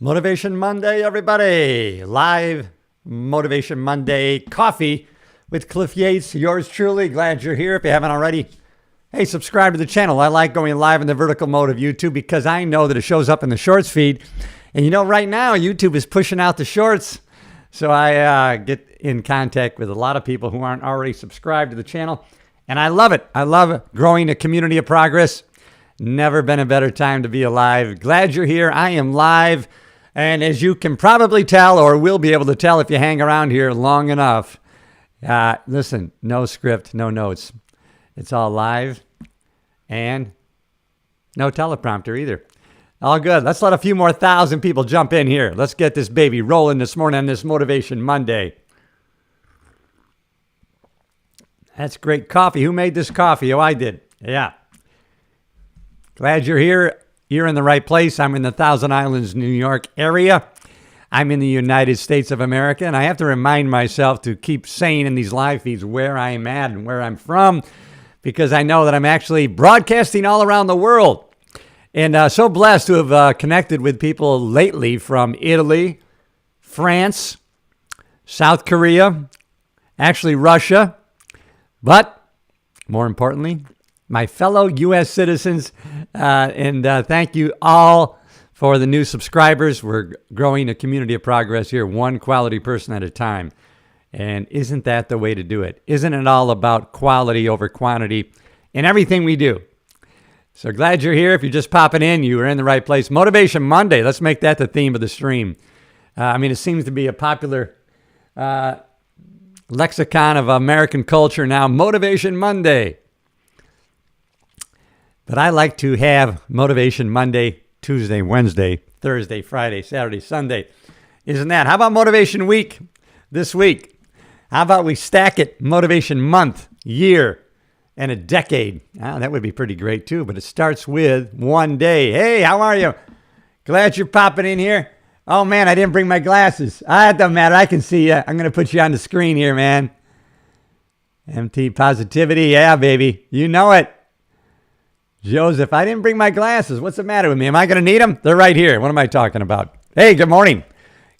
Motivation Monday, everybody. Live Motivation Monday coffee with Cliff Yates. Yours truly. Glad you're here. If you haven't already, hey, subscribe to the channel. I like going live in the vertical mode of YouTube because I know that it shows up in the shorts feed. And you know, right now, YouTube is pushing out the shorts. So I get in contact with a lot of people who aren't already subscribed to the channel. And I love it. I love growing a community of progress. Never been a better time to be alive. Glad you're here. I am live. And as you can probably tell, or will be able to tell if you hang around here long enough, listen, no script, no notes. It's all live and no teleprompter either. All good. Let's let a few more thousand people jump in here. Let's get this baby rolling this morning on this Motivation Monday. That's great coffee. Who made this coffee? Oh, I did. Yeah. Glad you're here. You're in the right place. I'm in the Thousand Islands, New York area. I'm in the United States of America, and I have to remind myself to keep saying in these live feeds where I'm at and where I'm from, because I know that I'm actually broadcasting all around the world. And so blessed to have connected with people lately from Italy, France, South Korea, actually Russia, but more importantly, my fellow U.S. citizens, and thank you all for the new subscribers. We're growing a community of progress here, one quality person at a time. And isn't that the way to do it? Isn't it all about quality over quantity in everything we do? So glad you're here. If you're just popping in, you are in the right place. Motivation Monday, let's make that the theme of the stream. It seems to be a popular lexicon of American culture now, Motivation Monday. But I like to have Motivation Monday, Tuesday, Wednesday, Thursday, Friday, Saturday, Sunday. Isn't that? How about Motivation Week this week? How about we stack it Motivation Month, year, and a decade? That would be pretty great too, but it starts with one day. Hey, how are you? Glad you're popping in here. Oh man, I didn't bring my glasses. It doesn't matter. I can see you. I'm going to put you on the screen here, man. MT Positivity. Yeah, baby. You know it. Joseph, I didn't bring my glasses. What's the matter with me? Am I going to need them? They're right here. What am I talking about? Hey, good morning.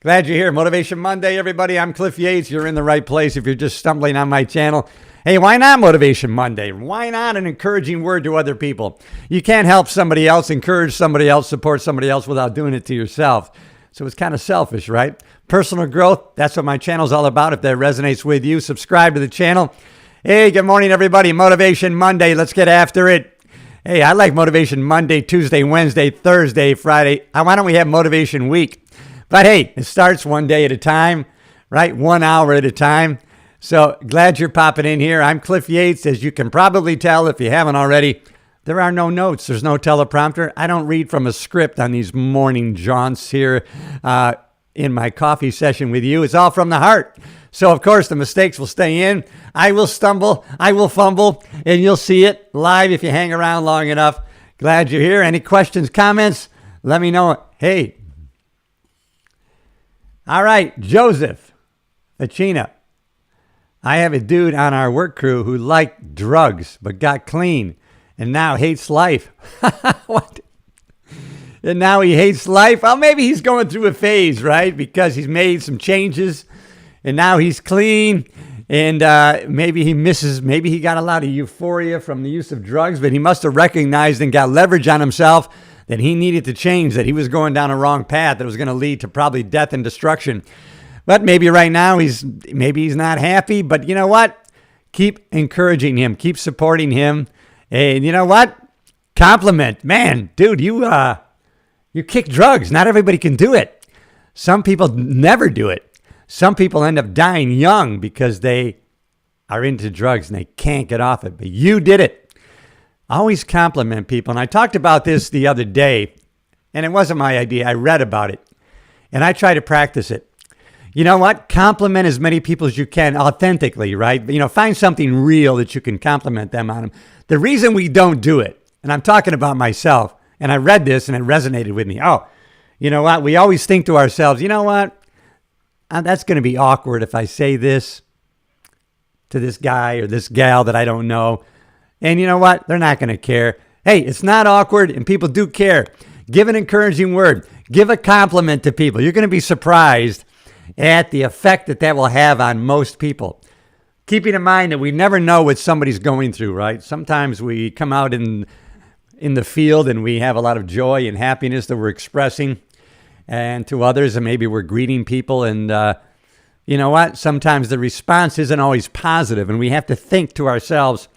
Glad you're here. Motivation Monday, everybody. I'm Cliff Yates. You're in the right place if you're just stumbling on my channel. Hey, why not Motivation Monday? Why not an encouraging word to other people? You can't help somebody else, encourage somebody else, support somebody else without doing it to yourself. So it's kind of selfish, right? Personal growth, that's what my channel's all about. If that resonates with you, subscribe to the channel. Hey, good morning, everybody. Motivation Monday. Let's get after it. Hey, I like Motivation Monday, Tuesday, Wednesday, Thursday, Friday. Why don't we have Motivation Week? But hey, it starts one day at a time, right? 1 hour at a time. So glad you're popping in here. I'm Cliff Yates. As you can probably tell if you haven't already, there are no notes. There's no teleprompter. I don't read from a script on these morning jaunts here in my coffee session with you. It's all from the heart. So, of course, the mistakes will stay in. I will stumble. I will fumble. And you'll see it live if you hang around long enough. Glad you're here. Any questions, comments? Let me know. Hey. All right, Joseph, Achina. I have a dude on our work crew who liked drugs but got clean and now hates life. What? And now he hates life? Well, maybe he's going through a phase, right? Because he's made some changes. And now he's clean, and maybe he got a lot of euphoria from the use of drugs, but he must have recognized and got leverage on himself that he needed to change, that he was going down a wrong path that was going to lead to probably death and destruction. But maybe right now he's not happy, but you know what? Keep encouraging him. Keep supporting him. And you know what? Compliment. Man, dude, you kick drugs. Not everybody can do it. Some people never do it. Some people end up dying young because they are into drugs and they can't get off it. But you did it. Always compliment people. And I talked about this the other day, and it wasn't my idea. I read about it, and I try to practice it. You know what? Compliment as many people as you can authentically, right? Find something real that you can compliment them on. The reason we don't do it, and I'm talking about myself, and I read this and it resonated with me. Oh, you know what? We always think to ourselves, you know what? That's going to be awkward if I say this to this guy or this gal that I don't know. And you know what? They're not going to care. Hey, it's not awkward and people do care. Give an encouraging word. Give a compliment to people. You're going to be surprised at the effect that will have on most people. Keeping in mind that we never know what somebody's going through, right? Sometimes we come out in the field and we have a lot of joy and happiness that we're expressing, and to others, and maybe we're greeting people, and you know what? Sometimes the response isn't always positive, and we have to think to ourselves,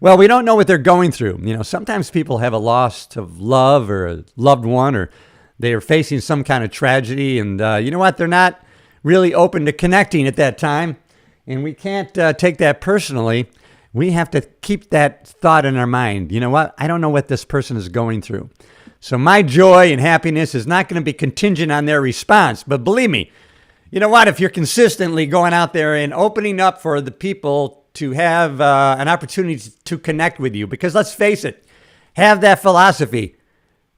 well, we don't know what they're going through. Sometimes people have a loss of love or a loved one, or they are facing some kind of tragedy, and you know what? They're not really open to connecting at that time, and we can't take that personally. We have to keep that thought in our mind. You know what? I don't know what this person is going through. So my joy and happiness is not going to be contingent on their response. But believe me, you know what? If you're consistently going out there and opening up for the people to have an opportunity to connect with you, because let's face it, have that philosophy.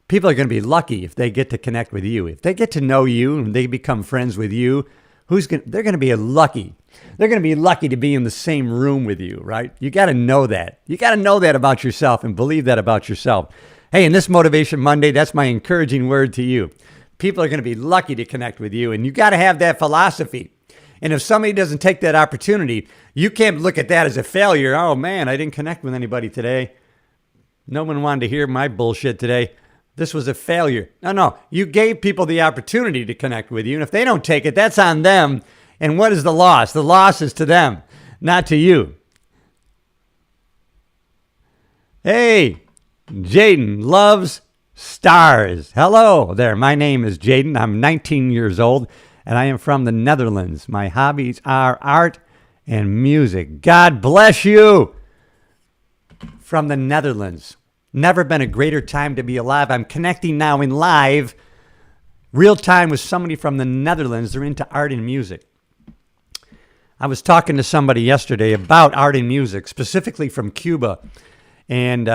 People are going to be lucky if they get to connect with you. If they get to know you and they become friends with you, they're going to be lucky. They're going to be lucky to be in the same room with you, right? You got to know that. You got to know that about yourself and believe that about yourself. Hey, in this Motivation Monday, that's my encouraging word to you. People are going to be lucky to connect with you, and you got to have that philosophy. And if somebody doesn't take that opportunity, you can't look at that as a failure. Oh, man, I didn't connect with anybody today. No one wanted to hear my bullshit today. This was a failure. No. You gave people the opportunity to connect with you, and if they don't take it, that's on them. And what is the loss? The loss is to them, not to you. Hey, Jaden loves stars. Hello there. My name is Jaden. I'm 19 years old, and I am from the Netherlands. My hobbies are art and music. God bless you. From the Netherlands. Never been a greater time to be alive. I'm connecting now in live, real time with somebody from the Netherlands. They're into art and music. I was talking to somebody yesterday about art and music, specifically from Cuba. And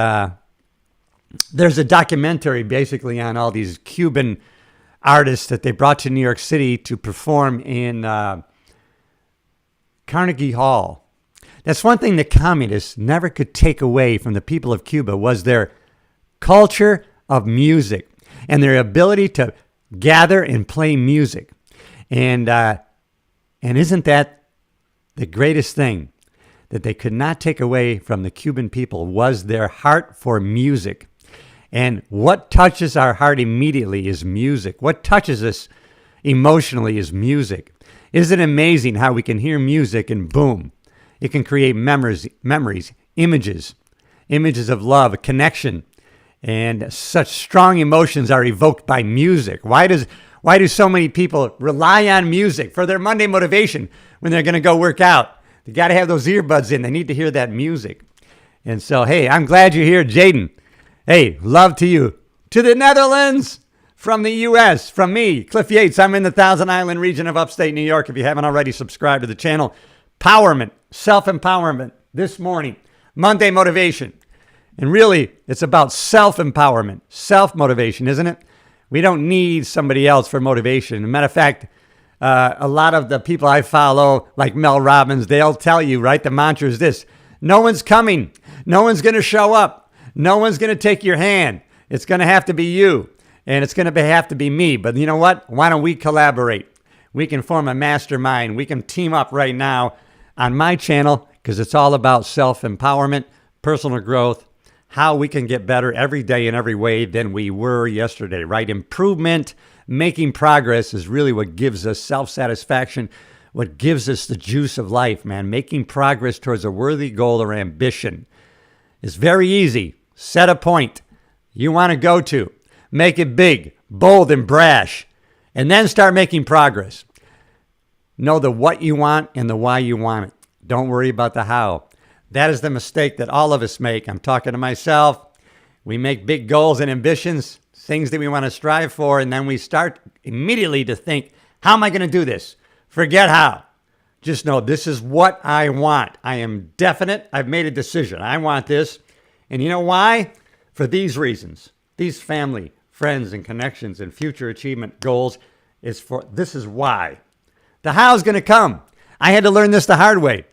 there's a documentary basically on all these Cuban artists that they brought to New York City to perform in Carnegie Hall. That's one thing the communists never could take away from the people of Cuba was their culture of music and their ability to gather and play music. And isn't that the greatest thing that they could not take away from the Cuban people was their heart for music. And what touches our heart immediately is music. What touches us emotionally is music. Isn't it amazing how we can hear music and boom, it can create memories, images of love, a connection, and such strong emotions are evoked by music. Why do so many people rely on music for their Monday motivation when they're going to go work out? They got to have those earbuds in. They need to hear that music. And so, hey, I'm glad you're here, Jaden. Hey, love to you. To the Netherlands, from the U.S., from me, Cliff Yates. I'm in the Thousand Island region of upstate New York. If you haven't already subscribed to the channel, Empowerment, self-empowerment this morning, Monday motivation. And really, it's about self-empowerment, self-motivation, isn't it? We don't need somebody else for motivation. As a matter of fact, a lot of the people I follow, like Mel Robbins, they'll tell you, right? The mantra is this: no one's coming. No one's going to show up. No one's going to take your hand. It's going to have to be you. And it's going to have to be me. But you know what? Why don't we collaborate? We can form a mastermind. We can team up right now on my channel because it's all about self-empowerment, personal growth, how we can get better every day in every way than we were yesterday, right? Improvement, making progress is really what gives us self-satisfaction, what gives us the juice of life, man. Making progress towards a worthy goal or ambition is very easy. Set a point you want to go to. Make it big, bold, and brash, and then start making progress. Know the what you want and the why you want it. Don't worry about the how. That is the mistake that all of us make. I'm talking to myself. We make big goals and ambitions, things that we want to strive for, and then we start immediately to think, how am I going to do this? Forget how. Just know this is what I want. I am definite. I've made a decision. I want this. And you know why? For these reasons. These family, friends, and connections and future achievement goals this is why. The how is going to come. I had to learn this the hard way,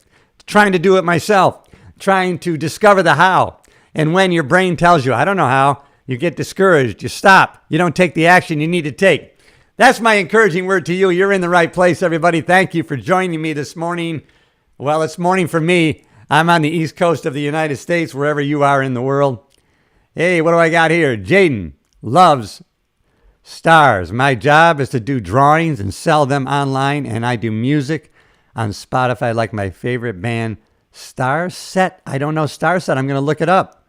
trying to do it myself, trying to discover the how. And when your brain tells you, I don't know how, You get discouraged. You stop. You don't take the action you need to take. That's my encouraging word to you. You're in the right place, everybody. Thank you for joining me this morning. Well, it's morning for me. I'm on the East Coast of the United States, wherever you are in the world. Hey, what do I got here? Jaden loves stars. My job is to do drawings and sell them online, and I do music on Spotify like my favorite band, Starset. I don't know Starset. I'm going to look it up.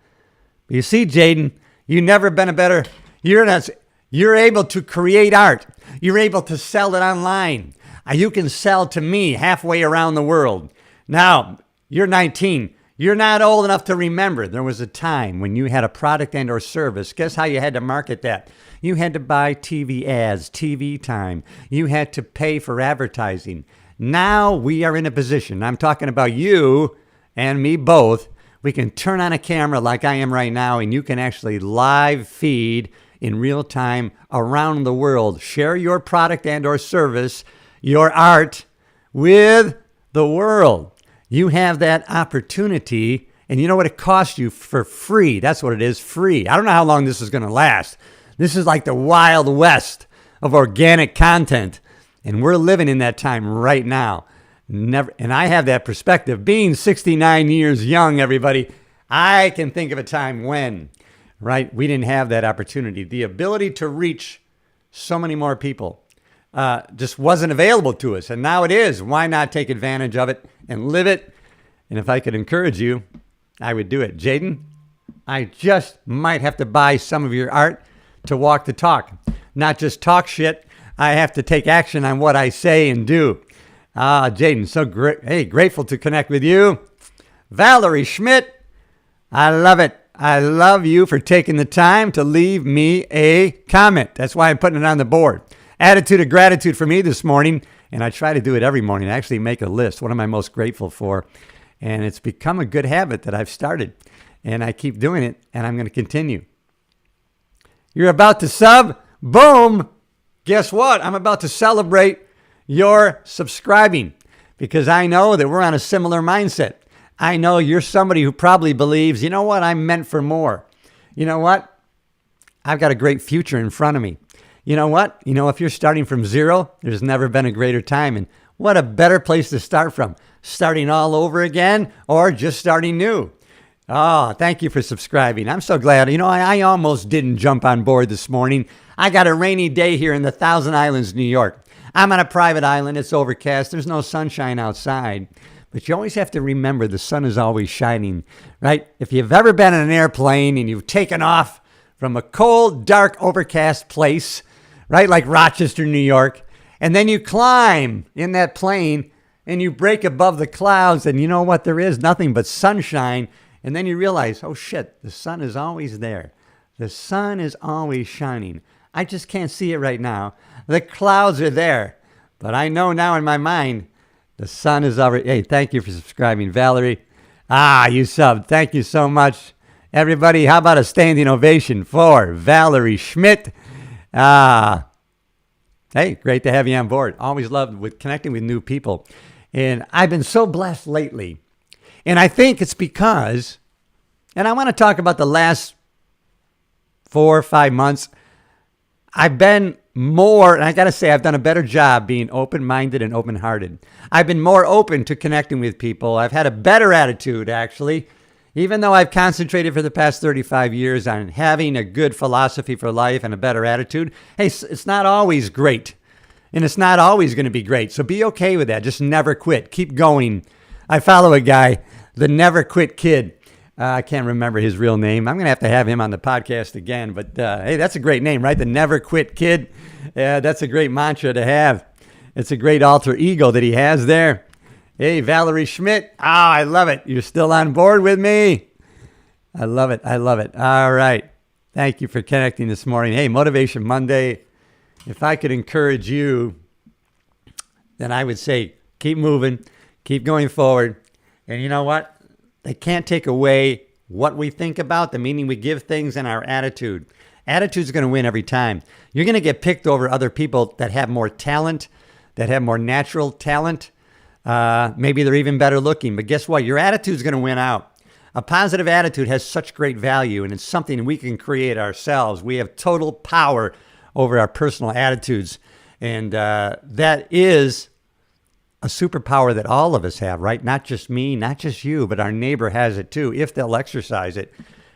But you see, Jaden, you've never been a better... You're able to create art. You're able to sell it online. You can sell to me halfway around the world. Now, you're 19. You're not old enough to remember. There was a time when you had a product and or service. Guess how you had to market that? You had to buy TV ads, TV time. You had to pay for advertising. Now we are in a position, I'm talking about you and me both, we can turn on a camera like I am right now, and you can actually live feed in real time around the world. Share your product and or service, your art, with the world. You have that opportunity, and you know what? It costs you for free. That's what it is, free. I don't know how long this is going to last. This is like the Wild West of organic content, and we're living in that time right now. And I have that perspective. Being 69 years young, everybody, I can think of a time when, right, we didn't have that opportunity. The ability to reach so many more people just wasn't available to us. And now it is. Why not take advantage of it and live it? And if I could encourage you, I would do it. Jaden, I just might have to buy some of your art to walk the talk. Not just talk shit. I have to take action on what I say and do. Jaden, so great. Hey, grateful to connect with you. Valerie Schmidt, I love it. I love you for taking the time to leave me a comment. That's why I'm putting it on the board. Attitude of gratitude for me this morning, and I try to do it every morning. I actually make a list. What am I most grateful for? And it's become a good habit that I've started, and I keep doing it, and I'm going to continue. You're about to sub? Boom! Guess what? I'm about to celebrate your subscribing, because I know that we're on a similar mindset. I know you're somebody who probably believes, you know what, I'm meant for more. You know what? I've got a great future in front of me. You know what? You know, if you're starting from zero, there's never been a greater time. And what a better place to start from. Starting all over again or just starting new. Oh, thank you for subscribing. I'm so glad. You know, I almost didn't jump on board this morning. I got a rainy day here in the Thousand Islands, New York. I'm on a private island. It's overcast. There's no sunshine outside. But you always have to remember the sun is always shining, right? If you've ever been in an airplane and you've taken off from a cold, dark, overcast place, right, like Rochester, New York, and then you climb in that plane and you break above the clouds, and you know what? There is nothing but sunshine. And then you realize, oh shit, the sun is always there. The sun is always shining. I just can't see it right now. The clouds are there. But I know now in my mind, the sun is already... Hey, thank you for subscribing, Valerie. You subbed. Thank you so much. Everybody, how about a standing ovation for Valerie Schmidt? Hey, great to have you on board. Always loved with connecting with new people. And I've been so blessed lately. And I think it's because, and I want to talk about the last 4 or 5 months, I've been more, and I got to say, I've done a better job being open-minded and open-hearted. I've been more open to connecting with people. I've had a better attitude, actually, even though I've concentrated for the past 35 years on having a good philosophy for life and a better attitude. Hey, it's not always great, and it's not always going to be great. So be okay with that. Just never quit. Keep going. I follow a guy, the Never Quit Kid. I can't remember his real name. I'm going to have him on the podcast again. But hey, that's a great name, right? The Never Quit Kid. That's a great mantra to have. It's a great alter ego that he has there. Hey, Valerie Schmidt. I love it. You're still on board with me. I love it. I love it. All right. Thank you for connecting this morning. Hey, Motivation Monday. If I could encourage you, then I would say keep moving, keep going forward. And you know what? They can't take away what we think about, the meaning we give things, and our attitude. Attitude's going to win every time. You're going to get picked over other people that have more talent, that have more natural talent. Maybe they're even better looking. But guess what? Your attitude's going to win out. A positive attitude has such great value, and it's something we can create ourselves. We have total power over our personal attitudes, and that is a superpower that all of us have, right? Not just me, not just you, but our neighbor has it too, if they'll exercise it,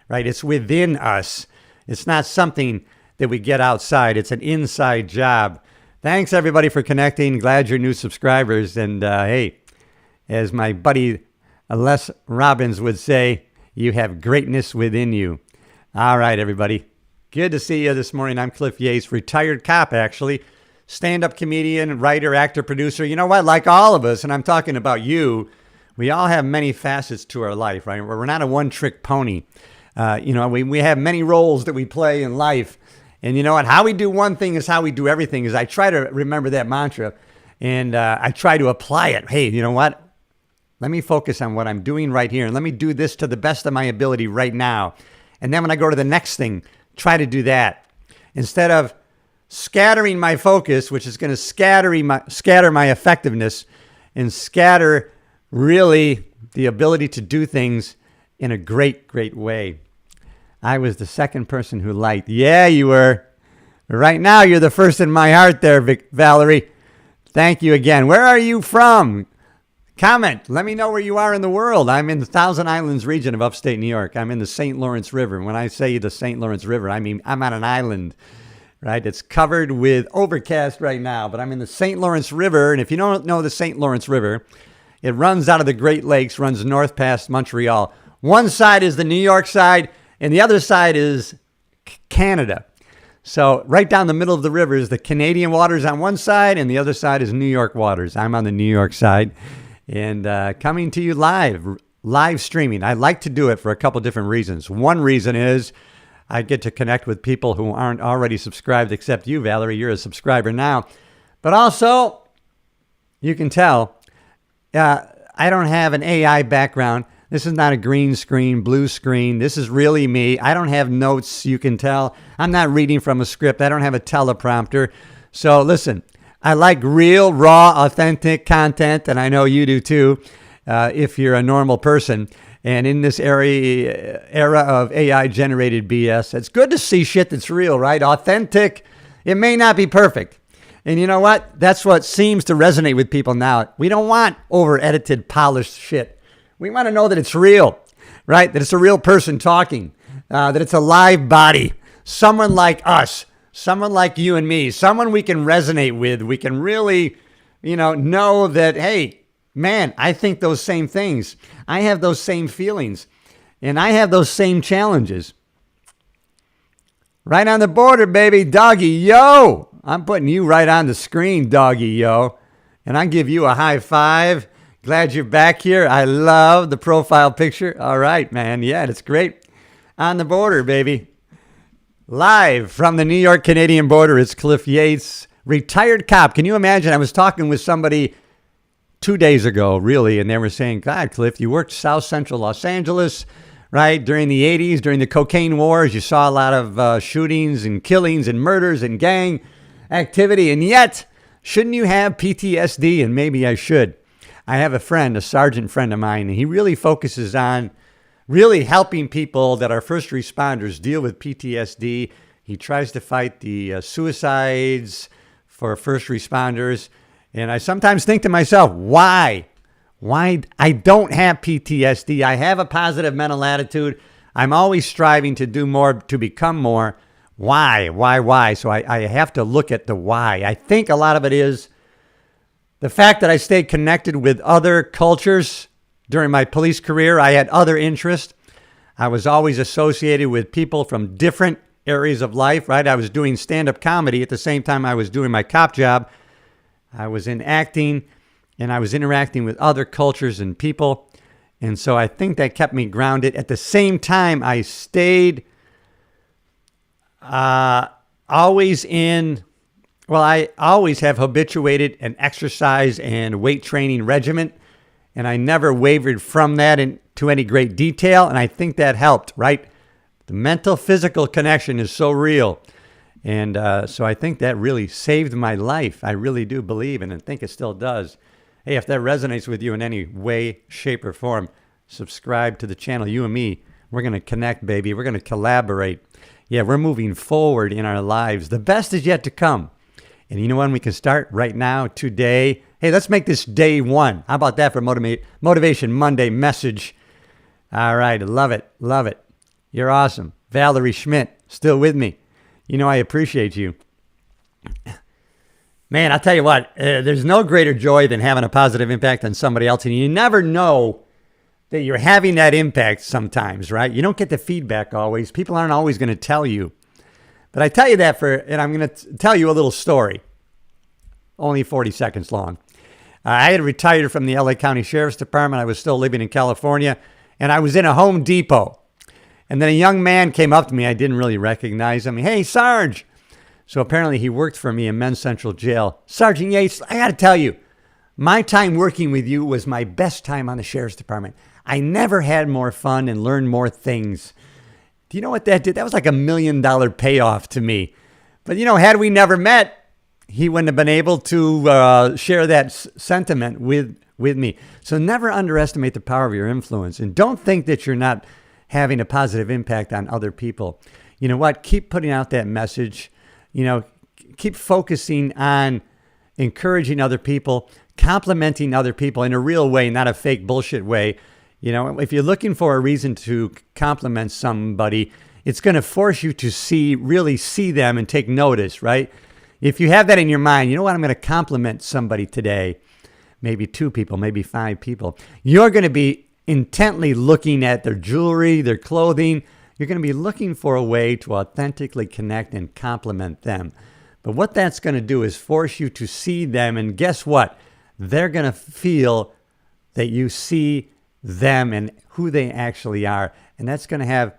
right? It's within us. It's not something that we get outside. It's an inside job. Thanks, everybody, for connecting. Glad you're new subscribers. And hey, as my buddy Les Robbins would say, you have greatness within you. All right, everybody. Good to see you this morning. I'm Cliff Yates, retired cop, actually. Stand-up comedian, writer, actor, producer. You know what? Like all of us, and I'm talking about you, we all have many facets to our life, right? We're not a one-trick pony. We have many roles that we play in life. And you know what? How we do one thing is how we do everything. Is I try to remember that mantra, and I try to apply it. Hey, you know what? Let me focus on what I'm doing right here, and let me do this to the best of my ability right now. And then when I go to the next thing, try to do that. Instead of scattering my focus, which is going to scatter my effectiveness and scatter really the ability to do things in a great, great way. I was the second person who liked. Yeah, you were. Right now, you're the first in my heart there, Valerie. Thank you again. Where are you from? Comment. Let me know where you are in the world. I'm in the Thousand Islands region of upstate New York. I'm in the St. Lawrence River. When I say the St. Lawrence River, I mean I'm on an island, right? It's covered with overcast right now, but I'm in the St. Lawrence River. And if you don't know the St. Lawrence River, it runs out of the Great Lakes, runs north past Montreal. One side is the New York side, and the other side is Canada. So right down the middle of the river is the Canadian waters on one side, and the other side is New York waters. I'm on the New York side. And coming to you live streaming. I like to do it for a couple different reasons. One reason is I get to connect with people who aren't already subscribed, except you, Valerie. You're a subscriber now. But also, you can tell, I don't have an AI background. This is not a green screen, blue screen. This is really me. I don't have notes, you can tell. I'm not reading from a script. I don't have a teleprompter. So listen, I like real, raw, authentic content, and I know you do too, if you're a normal person. And in this era of AI-generated BS, it's good to see shit that's real, right? Authentic. It may not be perfect. And you know what? That's what seems to resonate with people now. We don't want over-edited, polished shit. We want to know that it's real, right? That it's a real person talking, that it's a live body, someone like us. Someone like you and me, someone we can resonate with. We can really, know that, hey, man, I think those same things. I have those same feelings. And I have those same challenges. Right on the border, baby. Doggy, yo. I'm putting you right on the screen, doggy, yo. And I give you a high five. Glad you're back here. I love the profile picture. All right, man. Yeah, it's great. On the border, baby. Live from the New York-Canadian border, it's Cliff Yates, retired cop. Can you imagine? I was talking with somebody 2 days ago, really, and they were saying, God, Cliff, you worked South Central Los Angeles, right, during the 80s, during the cocaine wars. You saw a lot of shootings and killings and murders and gang activity, and yet, shouldn't you have PTSD? And maybe I should. I have a friend, a sergeant friend of mine, and he really focuses on really helping people that are first responders deal with PTSD. He tries to fight the suicides for first responders. And I sometimes think to myself, why? Why? I don't have PTSD. I have a positive mental attitude. I'm always striving to do more, to become more. Why? So I have to look at the why. I think a lot of it is the fact that I stayed connected with other cultures. During my police career, I had other interests. I was always associated with people from different areas of life, right? I was doing stand-up comedy at the same time I was doing my cop job. I was in acting, and I was interacting with other cultures and people. And so I think that kept me grounded. At the same time, I stayed I always have habituated an exercise and weight training regimen. And I never wavered from that into any great detail. And I think that helped, right? The mental-physical connection is so real. And so I think that really saved my life. I really do believe, and I think it still does. Hey, if that resonates with you in any way, shape, or form, subscribe to the channel. You and me, we're going to connect, baby. We're going to collaborate. Yeah, we're moving forward in our lives. The best is yet to come. And you know when we can start? Right now, today. Hey, let's make this day one. How about that for Motivation Monday message? All right, love it, love it. You're awesome. Valerie Schmidt, still with me. You know I appreciate you. Man, I'll tell you what, there's no greater joy than having a positive impact on somebody else. And you never know that you're having that impact sometimes, right? You don't get the feedback always. People aren't always going to tell you. But I tell you that and I'm going to tell you a little story. Only 40 seconds long. I had retired from the LA County Sheriff's Department. I was still living in California. And I was in a Home Depot. And then a young man came up to me. I didn't really recognize him. Hey, Sarge. So apparently he worked for me in Men's Central Jail. Sergeant Yates, I got to tell you, my time working with you was my best time on the Sheriff's Department. I never had more fun and learned more things. Do you know what that did? That was like $1 million payoff to me. But, had we never met, he wouldn't have been able to share that sentiment with me. So never underestimate the power of your influence. And don't think that you're not having a positive impact on other people. You know what? Keep putting out that message. Keep focusing on encouraging other people, complimenting other people in a real way, not a fake bullshit way. If you're looking for a reason to compliment somebody, it's going to force you to really see them and take notice, right? If you have that in your mind, you know what? I'm going to compliment somebody today. Maybe 2 people, maybe 5 people. You're going to be intently looking at their jewelry, their clothing. You're going to be looking for a way to authentically connect and compliment them. But what that's going to do is force you to see them. And guess what? They're going to feel that you see them and who they actually are. And that's going to have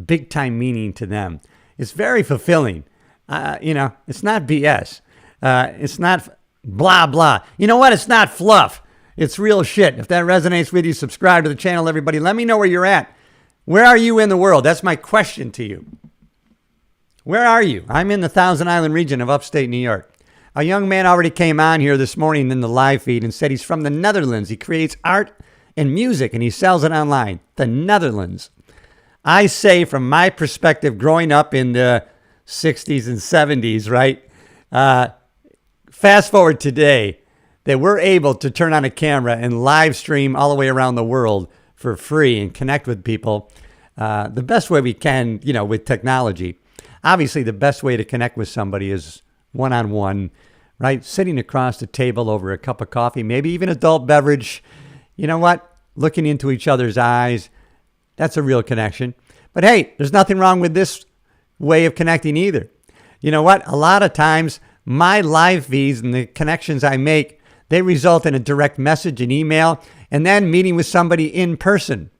big time meaning to them. It's very fulfilling. It's not BS. It's not blah, blah. You know what? It's not fluff. It's real shit. If that resonates with you, subscribe to the channel, everybody. Let me know where you're at. Where are you in the world? That's my question to you. Where are you? I'm in the Thousand Island region of upstate New York. A young man already came on here this morning in the live feed and said he's from the Netherlands. He creates art and music and he sells it online. The Netherlands. I say from my perspective, growing up in the 60s and 70s, right? Fast forward today, that we're able to turn on a camera and live stream all the way around the world for free and connect with people the best way we can, with technology. Obviously, the best way to connect with somebody is one-on-one, right? Sitting across the table over a cup of coffee, maybe even adult beverage. You know what? Looking into each other's eyes. That's a real connection. But hey, there's nothing wrong with this way of connecting either. You know what? A lot of times, my live feeds and the connections I make, they result in a direct message, an email, and then meeting with somebody in person.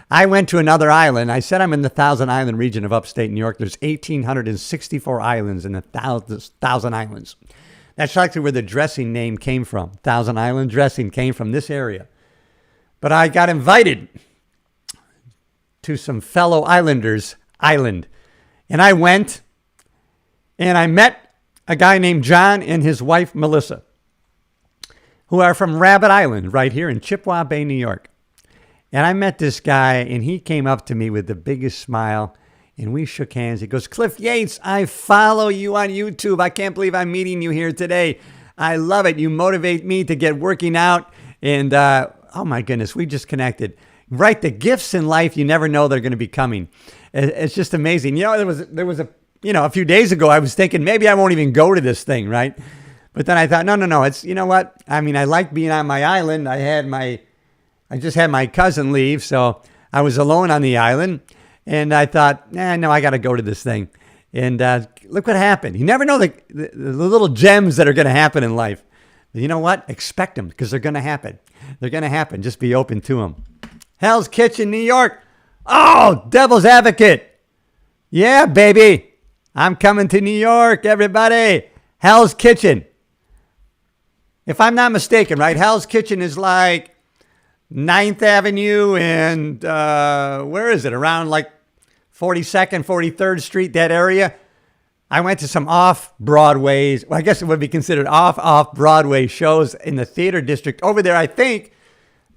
I went to another island. I said I'm in the Thousand Island region of upstate New York. There's 1,864 islands in the Thousand Islands. That's actually where the dressing name came from. Thousand Island dressing came from this area. But I got invited to some fellow islanders' island. And I went and I met a guy named John and his wife, Melissa, who are from Rabbit Island right here in Chippewa Bay, New York. And I met this guy, and he came up to me with the biggest smile, and we shook hands. He goes, Cliff Yates, I follow you on YouTube. I can't believe I'm meeting you here today. I love it. You motivate me to get working out. And, oh, my goodness, we just connected. Right, the gifts in life, you never know they're going to be coming. It's just amazing. There was a few days ago, I was thinking maybe I won't even go to this thing, right? But then I thought, no, it's, you know what? I mean, I like being on my island. I just had my cousin leave, so I was alone on the island. And I thought, no, I got to go to this thing. And look what happened. You never know the little gems that are going to happen in life. But you know what? Expect them because they're going to happen. They're going to happen. Just be open to them. Hell's Kitchen, New York. Oh, Devil's Advocate. Yeah, baby. I'm coming to New York, everybody. Hell's Kitchen. If I'm not mistaken, right? Hell's Kitchen is like 9th Avenue and where is it? Around like 42nd, 43rd Street, that area. I went to some off-Broadways. Well, I guess it would be considered off-Broadway shows in the theater district. Over there, I think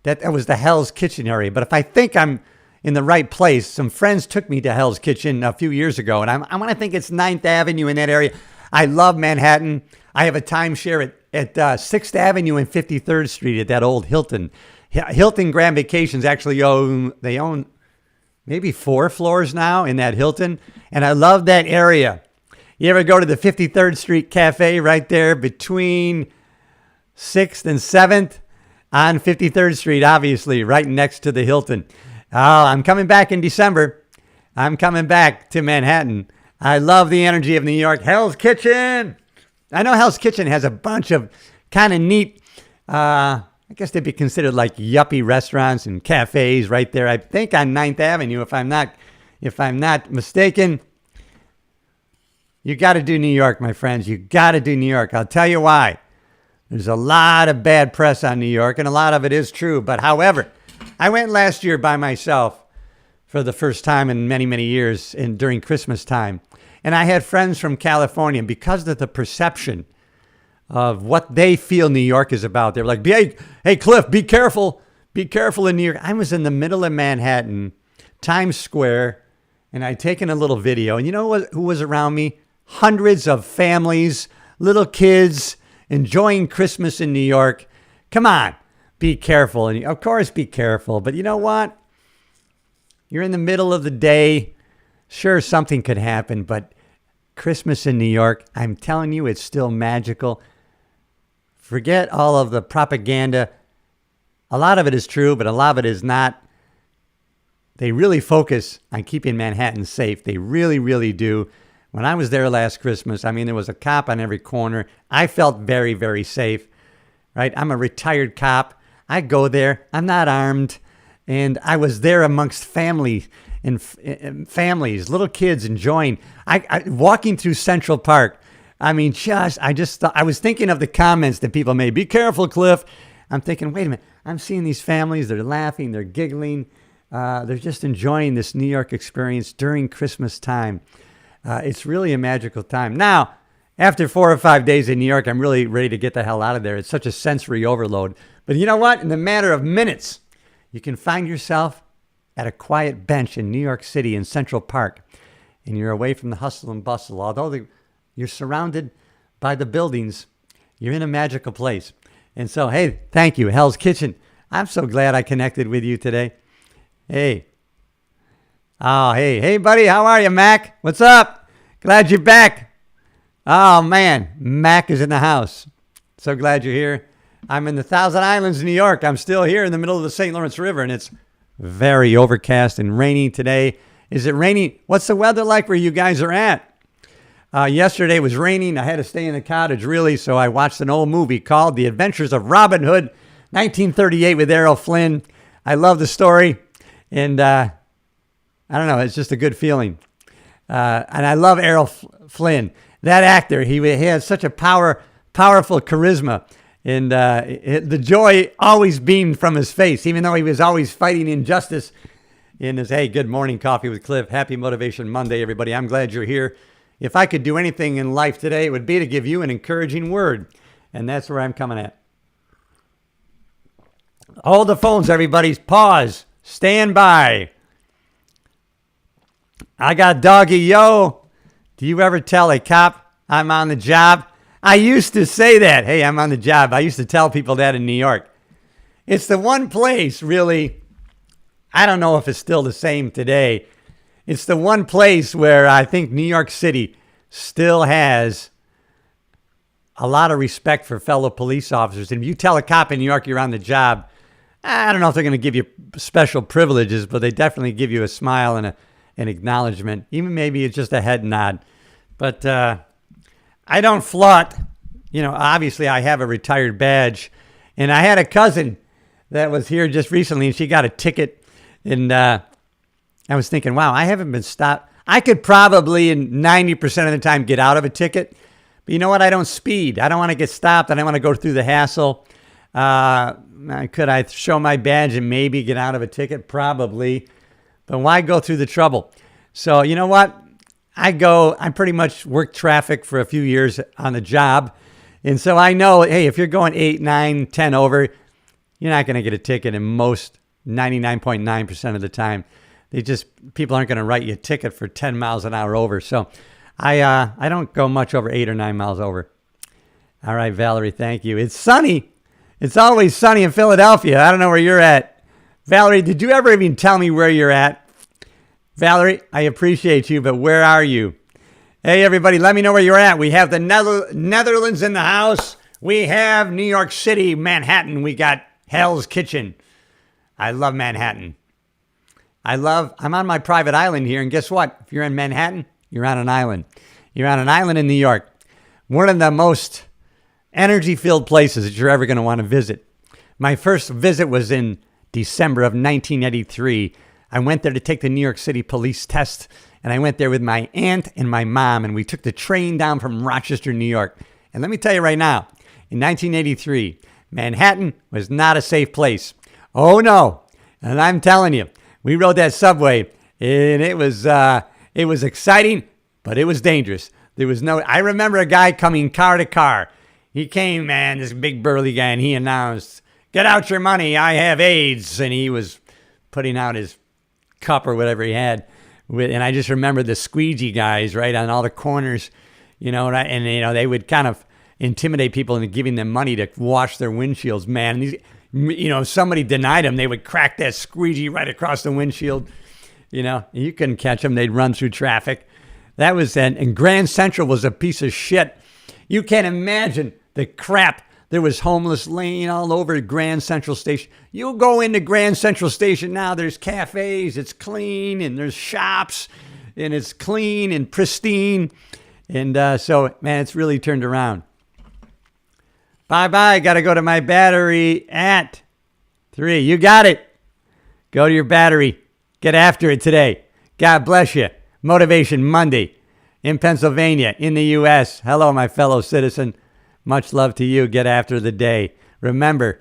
that was the Hell's Kitchen area. But if I think I'm in the right place, some friends took me to Hell's Kitchen a few years ago, and I want to think it's 9th Avenue in that area. I love Manhattan. I have a timeshare at 6th Avenue and 53rd Street at that old Hilton. Hilton Grand Vacations actually own maybe 4 floors now in that Hilton, and I love that area. You ever go to the 53rd Street Cafe right there between 6th and 7th on 53rd Street, obviously, right next to the Hilton. Oh, I'm coming back in December. I'm coming back to Manhattan. I love the energy of New York. Hell's Kitchen. I know Hell's Kitchen has a bunch of kind of neat, I guess they'd be considered like yuppie restaurants and cafes right there. I think on 9th Avenue, if I'm not mistaken. You got to do New York, my friends. You got to do New York. I'll tell you why. There's a lot of bad press on New York, and a lot of it is true. But however, I went last year by myself for the first time in many, many years during Christmas time. And I had friends from California, and because of the perception of what they feel New York is about, they were like, hey, Cliff, be careful. Be careful in New York. I was in the middle of Manhattan, Times Square, and I'd taken a little video. And you know who was around me? Hundreds of families, little kids, enjoying Christmas in New York. Come on, be careful. And of course, be careful. But you know what? You're in the middle of the day. Sure, something could happen, but Christmas in New York, I'm telling you, it's still magical. Forget all of the propaganda. A lot of it is true, but a lot of it is not. They really focus on keeping Manhattan safe. They really, really do. When I was there last Christmas, I mean, there was a cop on every corner. I felt very, very safe, right? I'm a retired cop. I go there. I'm not armed. And I was there amongst family and families, little kids enjoying. I walking through Central Park. I mean, I was thinking of the comments that people made. Be careful, Cliff. I'm thinking, wait a minute. I'm seeing these families. They're laughing. They're giggling. They're just enjoying this New York experience during Christmas time. It's really a magical time. Now, after 4 or 5 days in New York, I'm really ready to get the hell out of there. It's such a sensory overload. But you know what? In the matter of minutes, you can find yourself at a quiet bench in New York City in Central Park, and you're away from the hustle and bustle. Although you're surrounded by the buildings, you're in a magical place. And so, hey, thank you, Hell's Kitchen. I'm so glad I connected with you today. Hey. Oh, hey, buddy. How are you, Mac? What's up? Glad you're back. Oh, man. Mac is in the house. So glad you're here. I'm in the Thousand Islands, New York. I'm still here in the middle of the St. Lawrence River, and it's very overcast and rainy today. Is it raining? What's the weather like where you guys are at? Yesterday was raining. I had to stay in the cottage, really, so I watched an old movie called The Adventures of Robin Hood, 1938 with Errol Flynn. I love the story, and I don't know, it's just a good feeling. And I love Errol Flynn. That actor, he has such a powerful charisma. And the joy always beamed from his face, even though he was always fighting injustice in his, hey, good morning, Coffee with Cliff. Happy Motivation Monday, everybody. I'm glad you're here. If I could do anything in life today, it would be to give you an encouraging word. And that's where I'm coming at. Hold the phones, everybody. Pause. Stand by. I got doggy, yo. Do you ever tell a cop I'm on the job? I used to say that. Hey, I'm on the job. I used to tell people that in New York. It's the one place, really, I don't know if it's still the same today. It's the one place where I think New York City still has a lot of respect for fellow police officers. And if you tell a cop in New York you're on the job, I don't know if they're going to give you special privileges, but they definitely give you a smile and an acknowledgement. Even maybe it's just a head nod. But I don't flaunt. You know, obviously I have a retired badge. And I had a cousin that was here just recently, and she got a ticket. And I was thinking, wow, I haven't been stopped. I could probably, in 90% of the time, get out of a ticket. But you know what? I don't speed. I don't want to get stopped. I don't want to go through the hassle. Could I show my badge and maybe get out of a ticket? Probably. But why go through the trouble? So you know what? I pretty much worked traffic for a few years on the job. And so I know, hey, if you're going 8, 9, 10 over, you're not going to get a ticket in most 99.9% of the time. People aren't going to write you a ticket for 10 miles an hour over. So I don't go much over 8 or 9 miles over. All right, Valerie, thank you. It's sunny. It's always sunny in Philadelphia. I don't know where you're at. Valerie, did you ever even tell me where you're at? Valerie, I appreciate you, but where are you? Hey, everybody, let me know where you're at. We have the Netherlands in the house. We have New York City, Manhattan. We got Hell's Kitchen. I love Manhattan. I'm on my private island here, and guess what? If you're in Manhattan, you're on an island. You're on an island in New York. One of the most energy-filled places that you're ever going to want to visit. My first visit was in December of 1983. I went there to take the New York City police test, and I went there with my aunt and my mom, and we took the train down from Rochester, New York. And let me tell you right now, in 1983, Manhattan was not a safe place. Oh, no. And I'm telling you, we rode that subway, and it was exciting, but it was dangerous. I remember a guy coming car to car. He came, man, this big burly guy, and he announced, "Get out your money, I have AIDS." And he was putting out his cup or whatever he had. And I just remember the squeegee guys, right, on all the corners, and they would kind of intimidate people into giving them money to wash their windshields, man. And these, if somebody denied them, they would crack that squeegee right across the windshield. You couldn't catch them. They'd run through traffic. That was then. And Grand Central was a piece of shit. You can't imagine the crap. There was homeless laying all over Grand Central Station. You go into Grand Central Station now, there's cafes, it's clean, and there's shops, and it's clean and pristine. And so, man, it's really turned around. Bye-bye. Got to go to my battery at 3. You got it. Go to your battery. Get after it today. God bless you. Motivation Monday in Pennsylvania, in the U.S. Hello, my fellow citizen. Much love to you. Get after the day. Remember,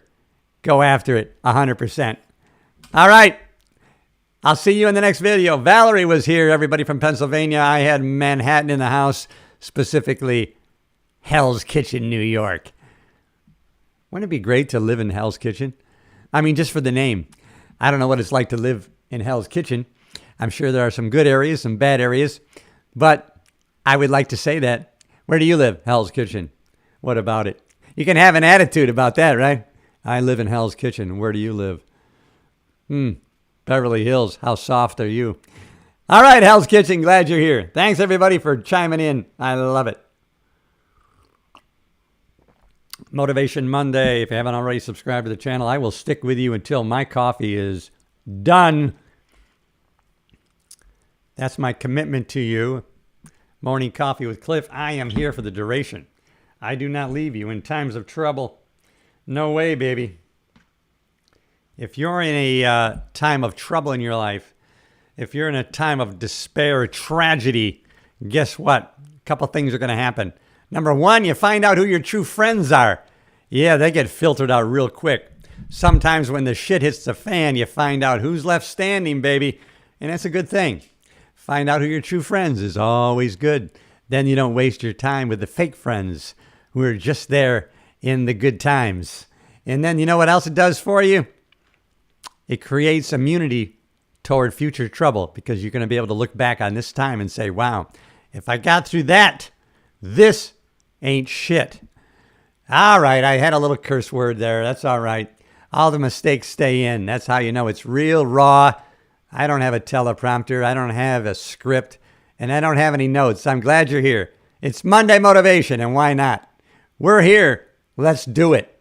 go after it 100%. All right. I'll see you in the next video. Valerie was here, everybody from Pennsylvania. I had Manhattan in the house, specifically Hell's Kitchen, New York. Wouldn't it be great to live in Hell's Kitchen? I mean, just for the name. I don't know what it's like to live in Hell's Kitchen. I'm sure there are some good areas, some bad areas, but I would like to say that. Where do you live? Hell's Kitchen. What about it? You can have an attitude about that, right? I live in Hell's Kitchen. Where do you live? Beverly Hills. How soft are you? All right, Hell's Kitchen. Glad you're here. Thanks, everybody, for chiming in. I love it. Motivation Monday. If you haven't already subscribed to the channel, I will stick with you until my coffee is done. That's my commitment to you. Morning Coffee with Cliff. I am here for the duration. I do not leave you in times of trouble. No way, baby. If you're in a time of trouble in your life, if you're in a time of despair, tragedy, guess what? A couple things are going to happen. Number one, you find out who your true friends are. Yeah, they get filtered out real quick. Sometimes when the shit hits the fan, you find out who's left standing, baby. And that's a good thing. Find out who your true friends is always good. Then you don't waste your time with the fake friends who are just there in the good times. And then you know what else it does for you? It creates immunity toward future trouble because you're going to be able to look back on this time and say, wow, if I got through that, this ain't shit. All right, I had a little curse word there. That's all right. All the mistakes stay in. That's how you know it's real raw. I don't have a teleprompter. I don't have a script. And I don't have any notes. I'm glad you're here. It's Monday Motivation, and why not? We're here. Let's do it.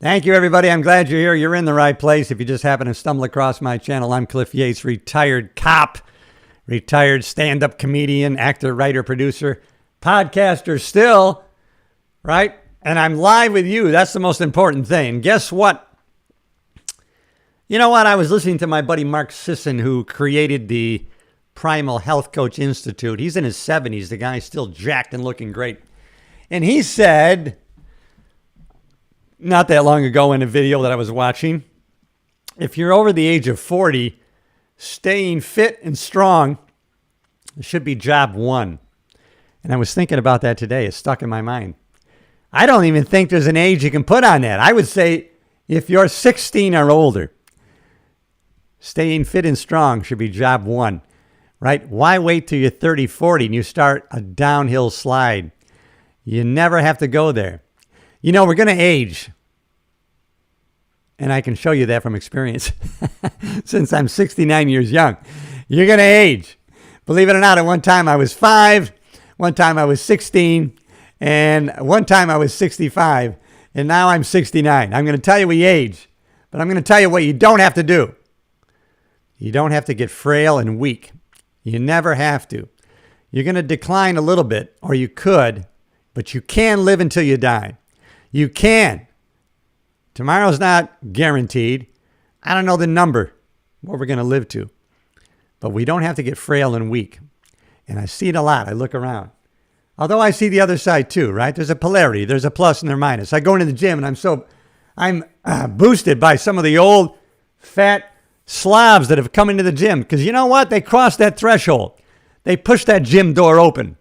Thank you, everybody. I'm glad you're here. You're in the right place. If you just happen to stumble across my channel, I'm Cliff Yates, retired cop, retired stand-up comedian, actor, writer, producer, podcaster still, right? And I'm live with you. That's the most important thing. Guess what? You know what? I was listening to my buddy Mark Sisson, who created the Primal Health Coach Institute. He's in his 70s. The guy's still jacked and looking great. And he said, not that long ago in a video that I was watching, if you're over the age of 40, staying fit and strong should be job one. And I was thinking about that today. It's stuck in my mind. I don't even think there's an age you can put on that. I would say if you're 16 or older, staying fit and strong should be job one, right? Why wait till you're 30, 40 and you start a downhill slide? You never have to go there. You know, we're going to age. And I can show you that from experience since I'm 69 years young. You're going to age. Believe it or not, at one time I was 5, one time I was 16, and one time I was 65, and now I'm 69. I'm going to tell you we age, but I'm going to tell you what you don't have to do. You don't have to get frail and weak. You never have to. You're going to decline a little bit, or you could, but you can live until you die. You can. Tomorrow's not guaranteed. I don't know the number, what we're going to live to. But we don't have to get frail and weak. And I see it a lot. I look around. Although I see the other side too, right? There's a polarity. There's a plus and there's a minus. I go into the gym and I'm boosted by some of the old fat Slavs that have come into the gym. Because you know what? They crossed that threshold. They pushed that gym door open.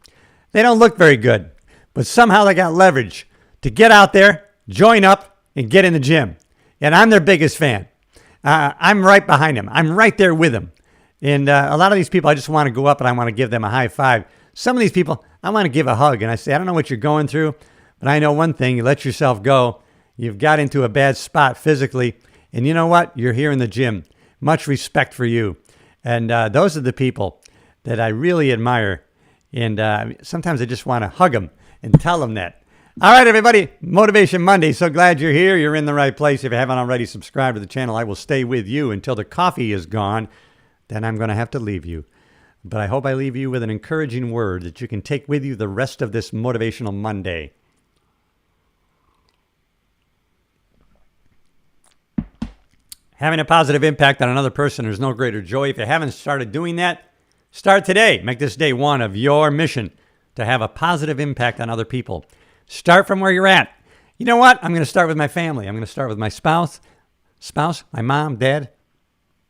They don't look very good. But somehow they got leverage to get out there, join up, and get in the gym. And I'm their biggest fan. I'm right behind them. I'm right there with them. And a lot of these people, I just want to go up and I want to give them a high five. Some of these people, I want to give a hug. And I say, I don't know what you're going through, but I know one thing. You let yourself go. You've got into a bad spot physically. And you know what? You're here in the gym. Much respect for you. And those are the people that I really admire. And sometimes I just want to hug them and tell them that. All right, everybody. Motivation Monday. So glad you're here. You're in the right place. If you haven't already subscribed to the channel, I will stay with you until the coffee is gone. Then I'm going to have to leave you. But I hope I leave you with an encouraging word that you can take with you the rest of this Motivational Monday. Having a positive impact on another person, there's no greater joy. If you haven't started doing that, start today. Make this day one of your mission to have a positive impact on other people. Start from where you're at. You know what? I'm going to start with my family. I'm going to start with my spouse, my mom, dad,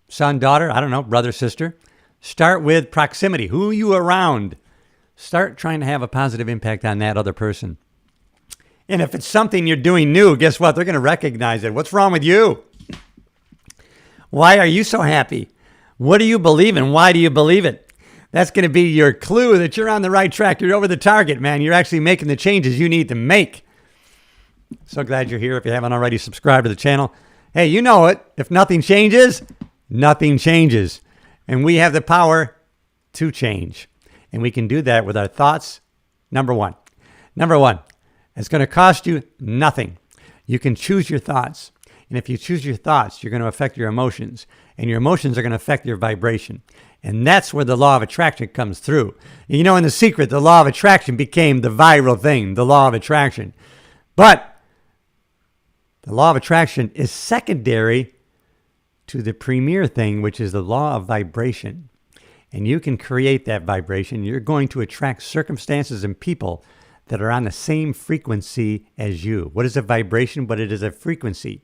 son, daughter, I don't know, brother, sister. Start with proximity. Who are you around? Start trying to have a positive impact on that other person. And if it's something you're doing new, guess what? They're going to recognize it. What's wrong with you? Why are you so happy? What do you believe in? Why do you believe it? That's going to be your clue that you're on the right track. You're over the target, man. You're actually making the changes you need to make. So glad you're here. If you haven't already subscribed to the channel, hey, you know it. If nothing changes, nothing changes. And we have the power to change. And we can do that with our thoughts. Number one, it's going to cost you nothing. You can choose your thoughts. And if you choose your thoughts, you're going to affect your emotions. And your emotions are going to affect your vibration. And that's where the law of attraction comes through. You know, in The Secret, the law of attraction became the viral thing, the law of attraction. But the law of attraction is secondary to the premier thing, which is the law of vibration. And you can create that vibration. You're going to attract circumstances and people that are on the same frequency as you. What is a vibration? But it is a frequency.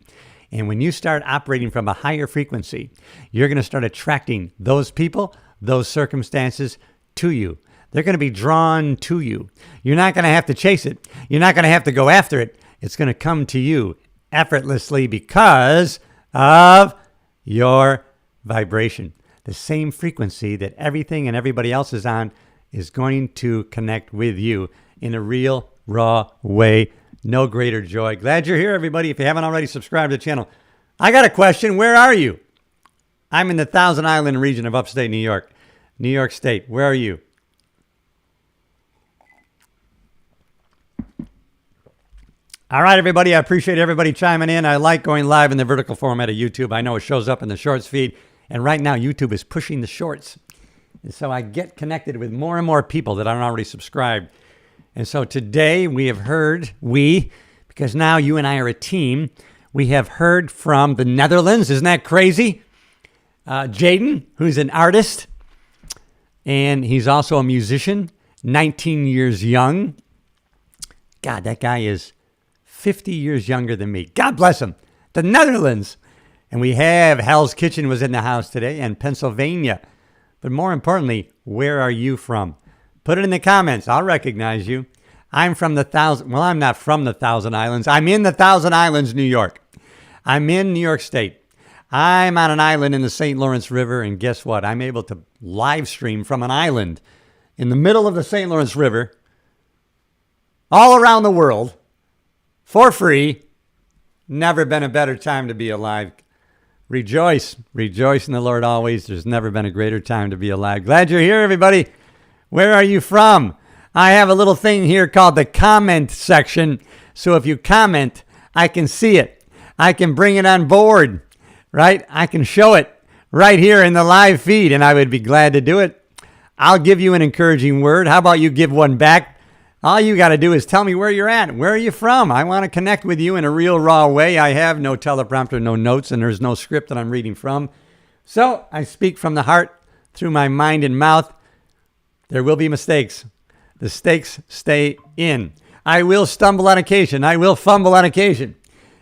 And when you start operating from a higher frequency, you're going to start attracting those people, those circumstances to you. They're going to be drawn to you. You're not going to have to chase it. You're not going to have to go after it. It's going to come to you effortlessly because of your vibration. The same frequency that everything and everybody else is on is going to connect with you in a real, raw way. No greater joy. Glad you're here, everybody. If you haven't already subscribed to the channel, I got a question. Where are you? I'm in the Thousand Island region of upstate New York, New York State. Where are you? All right, everybody. I appreciate everybody chiming in. I like going live in the vertical format of YouTube. I know it shows up in the shorts feed. And right now, YouTube is pushing the shorts. And so I get connected with more and more people that aren't already subscribed. And so today we have heard, because now you and I are a team, we have heard from the Netherlands. Isn't that crazy? Jaden, who's an artist, and he's also a musician, 19 years young. God, that guy is 50 years younger than me. God bless him. The Netherlands. And we have Hell's Kitchen was in the house today, and Pennsylvania. But more importantly, where are you from? Put it in the comments. I'll recognize you. I'm from the Thousand. Well, I'm not from the Thousand Islands. I'm in the Thousand Islands, New York. I'm in New York State. I'm on an island in the St. Lawrence River, and guess what? I'm able to live stream from an island in the middle of the St. Lawrence River, all around the world, for free. Never been a better time to be alive. Rejoice. Rejoice in the Lord always. There's never been a greater time to be alive. Glad you're here, everybody. Where are you from? I have a little thing here called the comment section. So if you comment, I can see it. I can bring it on board, right? I can show it right here in the live feed, and I would be glad to do it. I'll give you an encouraging word. How about you give one back? All you got to do is tell me where you're at. Where are you from? I want to connect with you in a real raw way. I have no teleprompter, no notes, and there's no script that I'm reading from. So I speak from the heart through my mind and mouth. There will be mistakes. The stakes stay in. I will stumble on occasion. I will fumble on occasion.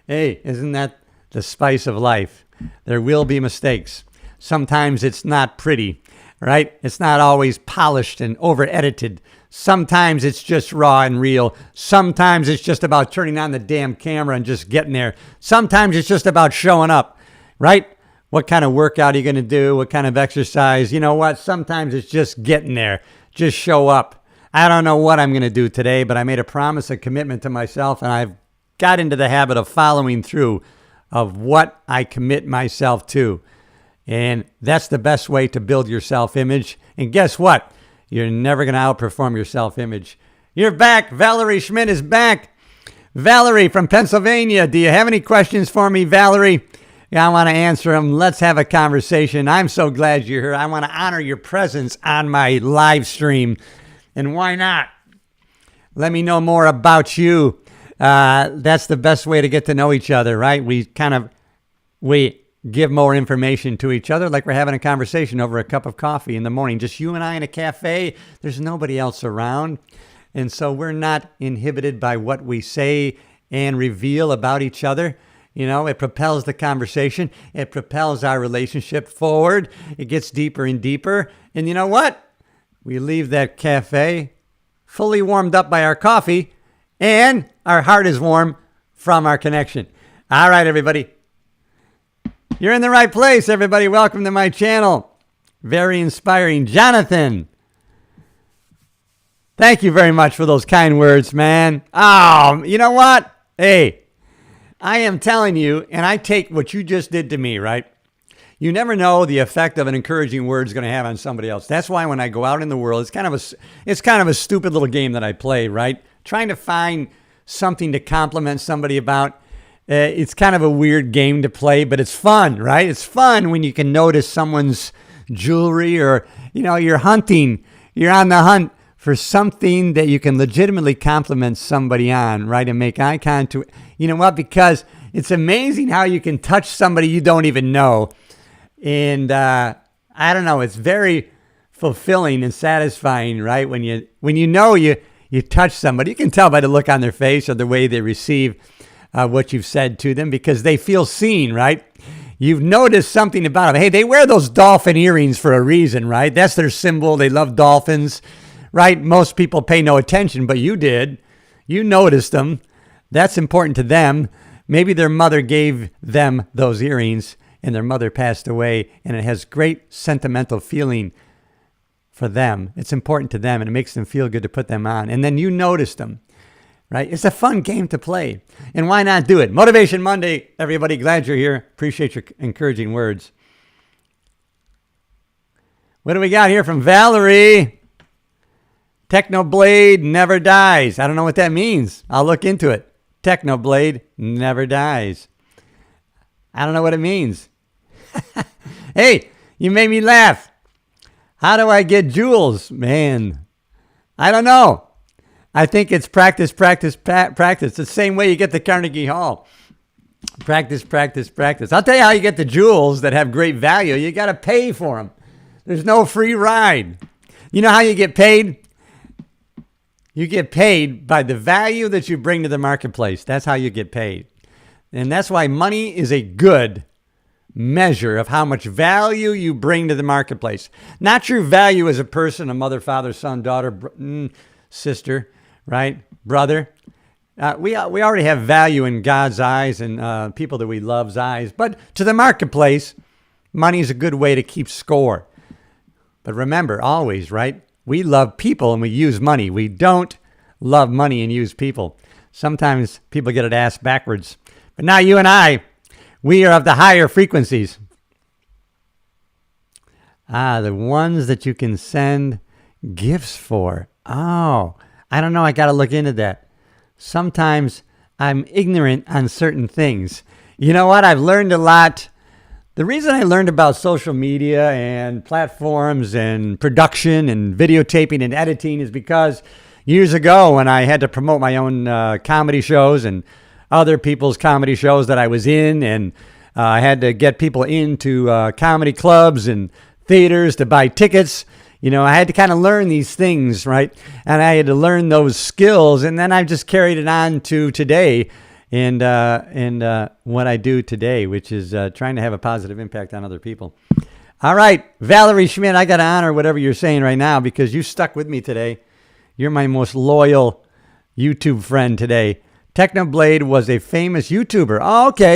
Hey, isn't that the spice of life? There will be mistakes. Sometimes it's not pretty, right? It's not always polished and over-edited. Sometimes it's just raw and real. Sometimes it's just about turning on the damn camera and just getting there. Sometimes it's just about showing up, right? What kind of workout are you going to do? What kind of exercise? You know what? Sometimes it's just getting there. Just show up. I don't know what I'm going to do today, but I made a promise, a commitment to myself, and I've got into the habit of following through of what I commit myself to. And that's the best way to build your self-image. And guess what? You're never going to outperform your self-image. You're back. Valerie Schmidt is back. Valerie from Pennsylvania. Do you have any questions for me, Valerie? Yeah, I want to answer them. Let's have a conversation. I'm so glad you're here. I want to honor your presence on my live stream. And why not? Let me know more about you. That's the best way to get to know each other, right? We give more information to each other like we're having a conversation over a cup of coffee in the morning. Just you and I in a cafe. There's nobody else around. And so we're not inhibited by what we say and reveal about each other. You know, it propels the conversation. It propels our relationship forward. It gets deeper and deeper. And you know what? We leave that cafe fully warmed up by our coffee, and our heart is warm from our connection. All right, everybody. You're in the right place, everybody. Welcome to my channel. Very inspiring. Jonathan. Thank you very much for those kind words, man. Oh, you know what? Hey, I am telling you, and I take what you just did to me, right? You never know the effect of an encouraging word is going to have on somebody else. That's why when I go out in the world, it's kind of a stupid little game that I play, right? Trying to find something to compliment somebody about. It's kind of a weird game to play, but it's fun, right? It's fun when you can notice someone's jewelry, or, you know, you're hunting. You're on the hunt for something that you can legitimately compliment somebody on, right? And make eye contact. You know what? Because it's amazing how you can touch somebody you don't even know. And I don't know, it's very fulfilling and satisfying, right? When you touch somebody, you can tell by the look on their face or the way they receive what you've said to them, because they feel seen, right? You've noticed something about them. Hey, they wear those dolphin earrings for a reason, right? That's their symbol. They love dolphins, right? Most people pay no attention, but you did. You noticed them. That's important to them. Maybe their mother gave them those earrings, and their mother passed away, and it has great sentimental feeling for them. It's important to them, and it makes them feel good to put them on. And then you noticed them, right? It's a fun game to play. And why not do it? Motivation Monday, everybody. Glad you're here. Appreciate your encouraging words. What do we got here from Valerie? Technoblade never dies. I don't know what that means. I'll look into it. Technoblade never dies. I don't know what it means. Hey, you made me laugh. How do I get jewels? Man, I don't know. I think it's practice, practice, practice. It's the same way you get the Carnegie Hall. Practice, practice, practice. I'll tell you how you get the jewels that have great value. You got to pay for them. There's no free ride. You know how you get paid? You get paid by the value that you bring to the marketplace. That's how you get paid. And that's why money is a good. measure of how much value you bring to the marketplace. Not your value as a person, a mother, father, son, daughter, sister, right? Brother. We already have value in God's eyes and people that we love's eyes. But to the marketplace, money is a good way to keep score. But remember, always, right? We love people and we use money. We don't love money and use people. Sometimes people get it asked backwards. But now you and I, we are of the higher frequencies. The ones that you can send gifts for. Oh, I don't know. I got to look into that. Sometimes I'm ignorant on certain things. You know what? I've learned a lot. The reason I learned about social media and platforms and production and videotaping and editing is because years ago when I had to promote my own comedy shows and other people's comedy shows that I was in, and I had to get people into comedy clubs and theaters to buy tickets. You know, I had to kind of learn these things, right? And I had to learn those skills, and then I've just carried it on to today and what I do today, which is trying to have a positive impact on other people. All right, Valerie Schmidt, I got to honor whatever you're saying right now because you stuck with me today. You're my most loyal YouTube friend today. Technoblade was a famous YouTuber,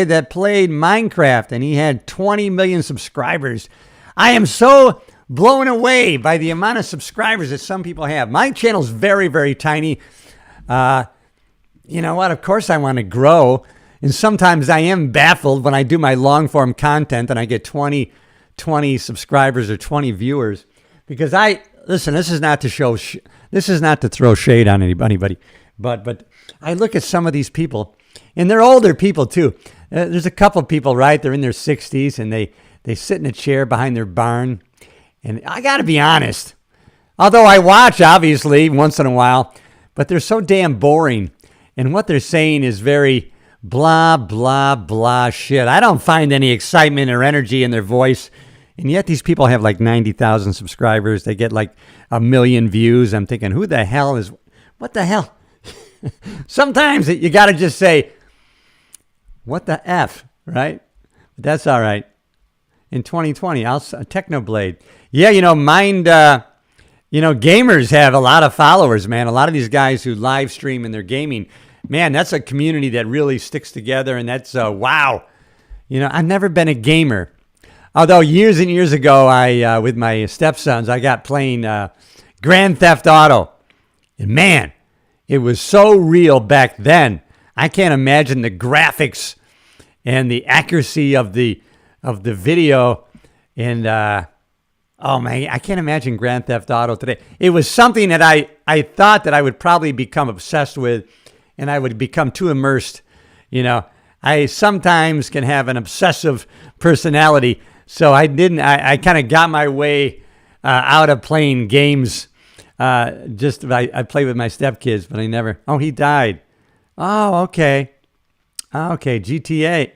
that played Minecraft, and he had 20 million subscribers. I am so blown away by the amount of subscribers that some people have. My channel's very, very tiny. You know what? Of course I want to grow. And sometimes I am baffled when I do my long form content and I get 20 subscribers or 20 viewers. Because listen, this is not to this is not to throw shade on anybody. But I look at some of these people, and they're older people too. There's a couple people, right? They're in their 60s, and they sit in a chair behind their barn. And I got to be honest, although I watch, obviously, once in a while, but they're so damn boring. And what they're saying is very blah, blah, blah shit. I don't find any excitement or energy in their voice. And yet these people have like 90,000 subscribers. They get like 1 million views. I'm thinking, what the hell? Sometimes you got to just say, what the F, right? But that's all right. In 2020, Technoblade. Yeah, gamers have a lot of followers, man. A lot of these guys who live stream and they're gaming, man, that's a community that really sticks together, and that's wow. I've never been a gamer. Although years and years ago, I with my stepsons, I got playing Grand Theft Auto. And man, it was so real back then. I can't imagine the graphics and the accuracy of the video. And, oh man, I can't imagine Grand Theft Auto today. It was something that I thought that I would probably become obsessed with, and I would become too immersed. I sometimes can have an obsessive personality. So I kind of got my way out of playing games. I played with my stepkids, but I never. Oh, he died. Oh, okay. GTA.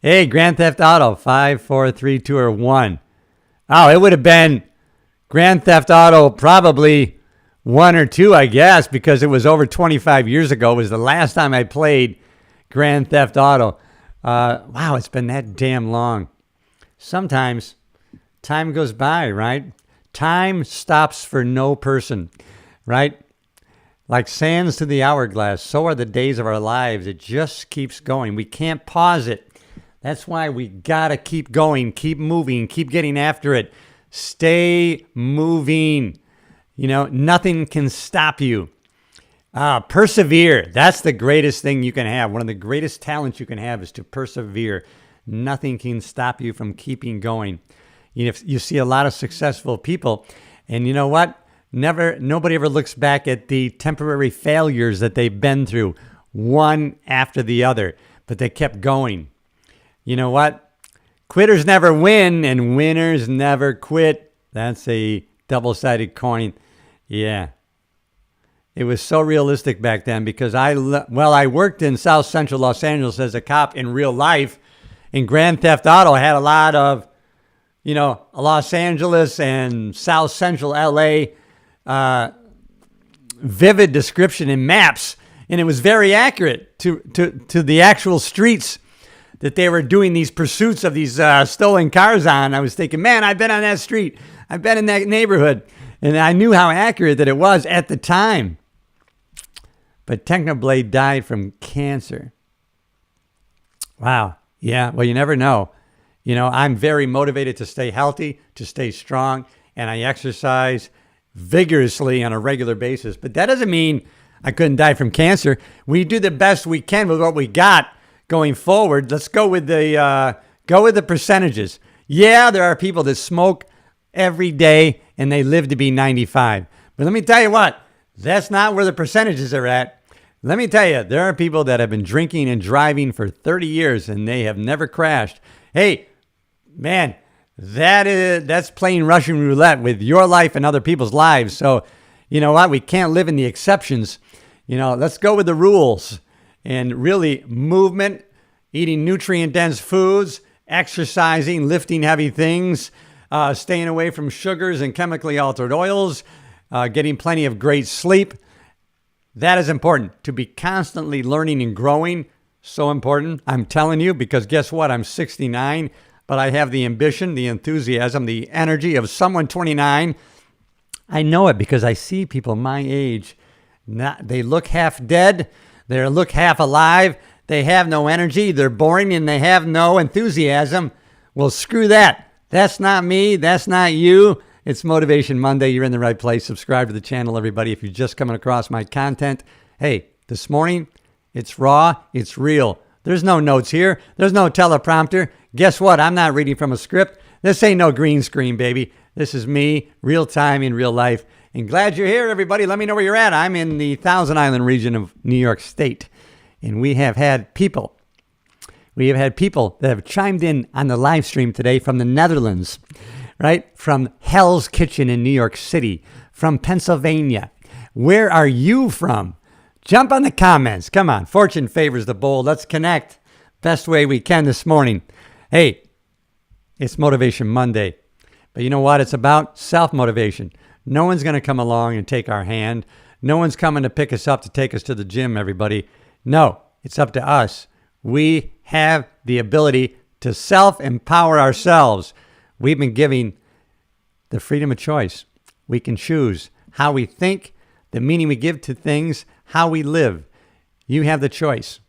Hey, Grand Theft Auto, 5, 4, 3, 2, or 1. Oh, it would have been Grand Theft Auto probably 1 or 2, I guess, because it was over 25 years ago. It was the last time I played Grand Theft Auto. Wow, it's been that damn long. Sometimes time goes by, right? Time stops for no person, right? Like sands to the hourglass, so are the days of our lives. It just keeps going. We can't pause it. That's why we got to keep going, keep moving, keep getting after it. Stay moving. Nothing can stop you. Persevere. That's the greatest thing you can have. One of the greatest talents you can have is to persevere. Nothing can stop you from keeping going. You see a lot of successful people, and you know what? Nobody ever looks back at the temporary failures that they've been through, one after the other, but they kept going. You know what? Quitters never win, and winners never quit. That's a double-sided coin. Yeah. It was so realistic back then because I worked in South Central Los Angeles as a cop in real life, and Grand Theft Auto had a lot of, Los Angeles and South Central LA vivid description in maps, and it was very accurate to the actual streets that they were doing these pursuits of these stolen cars on, I was thinking, man, I've been on that street. I've been in that neighborhood. And I knew how accurate that it was at the time. But Technoblade died from cancer. Wow. Yeah, well, you never know. You know, I'm very motivated to stay healthy, to stay strong, and I exercise vigorously on a regular basis. But that doesn't mean I couldn't die from cancer. We do the best we can with what we got going forward. Let's go with the percentages. Yeah, there are people that smoke every day and they live to be 95. But let me tell you what, that's not where the percentages are at. Let me tell you, there are people that have been drinking and driving for 30 years and they have never crashed. Hey, man, that's playing Russian roulette with your life and other people's lives. So, you know what? We can't live in the exceptions. You know, let's go with the rules. And really, movement, eating nutrient-dense foods, exercising, lifting heavy things, staying away from sugars and chemically altered oils, getting plenty of great sleep. That is important. To be constantly learning and growing, so important. I'm telling you, because guess what? I'm 69, but I have the ambition, the enthusiasm, the energy of someone 29. I know it because I see people my age. They look half dead. They look half alive. They have no energy. They're boring and they have no enthusiasm. Well, screw that. That's not me. That's not you. It's Motivation Monday. You're in the right place. Subscribe to the channel, everybody. If you're just coming across my content, hey, this morning, it's raw. It's real. There's no notes here. There's no teleprompter. Guess what? I'm not reading from a script. This ain't no green screen, baby. This is me, real time in real life. And glad you're here, everybody. Let me know where you're at. I'm in the Thousand Island region of New York State. And we have had people that have chimed in on the live stream today from the Netherlands, right? From Hell's Kitchen in New York City, from Pennsylvania. Where are you from? Jump on the comments. Come on. Fortune favors the bold. Let's connect best way we can this morning. Hey, it's Motivation Monday. But you know what? It's about self-motivation. No one's going to come along and take our hand. No one's coming to pick us up to take us to the gym, everybody. No, it's up to us. We have the ability to self-empower ourselves. We've been given the freedom of choice. We can choose how we think, the meaning we give to things, how we live. You have the choice.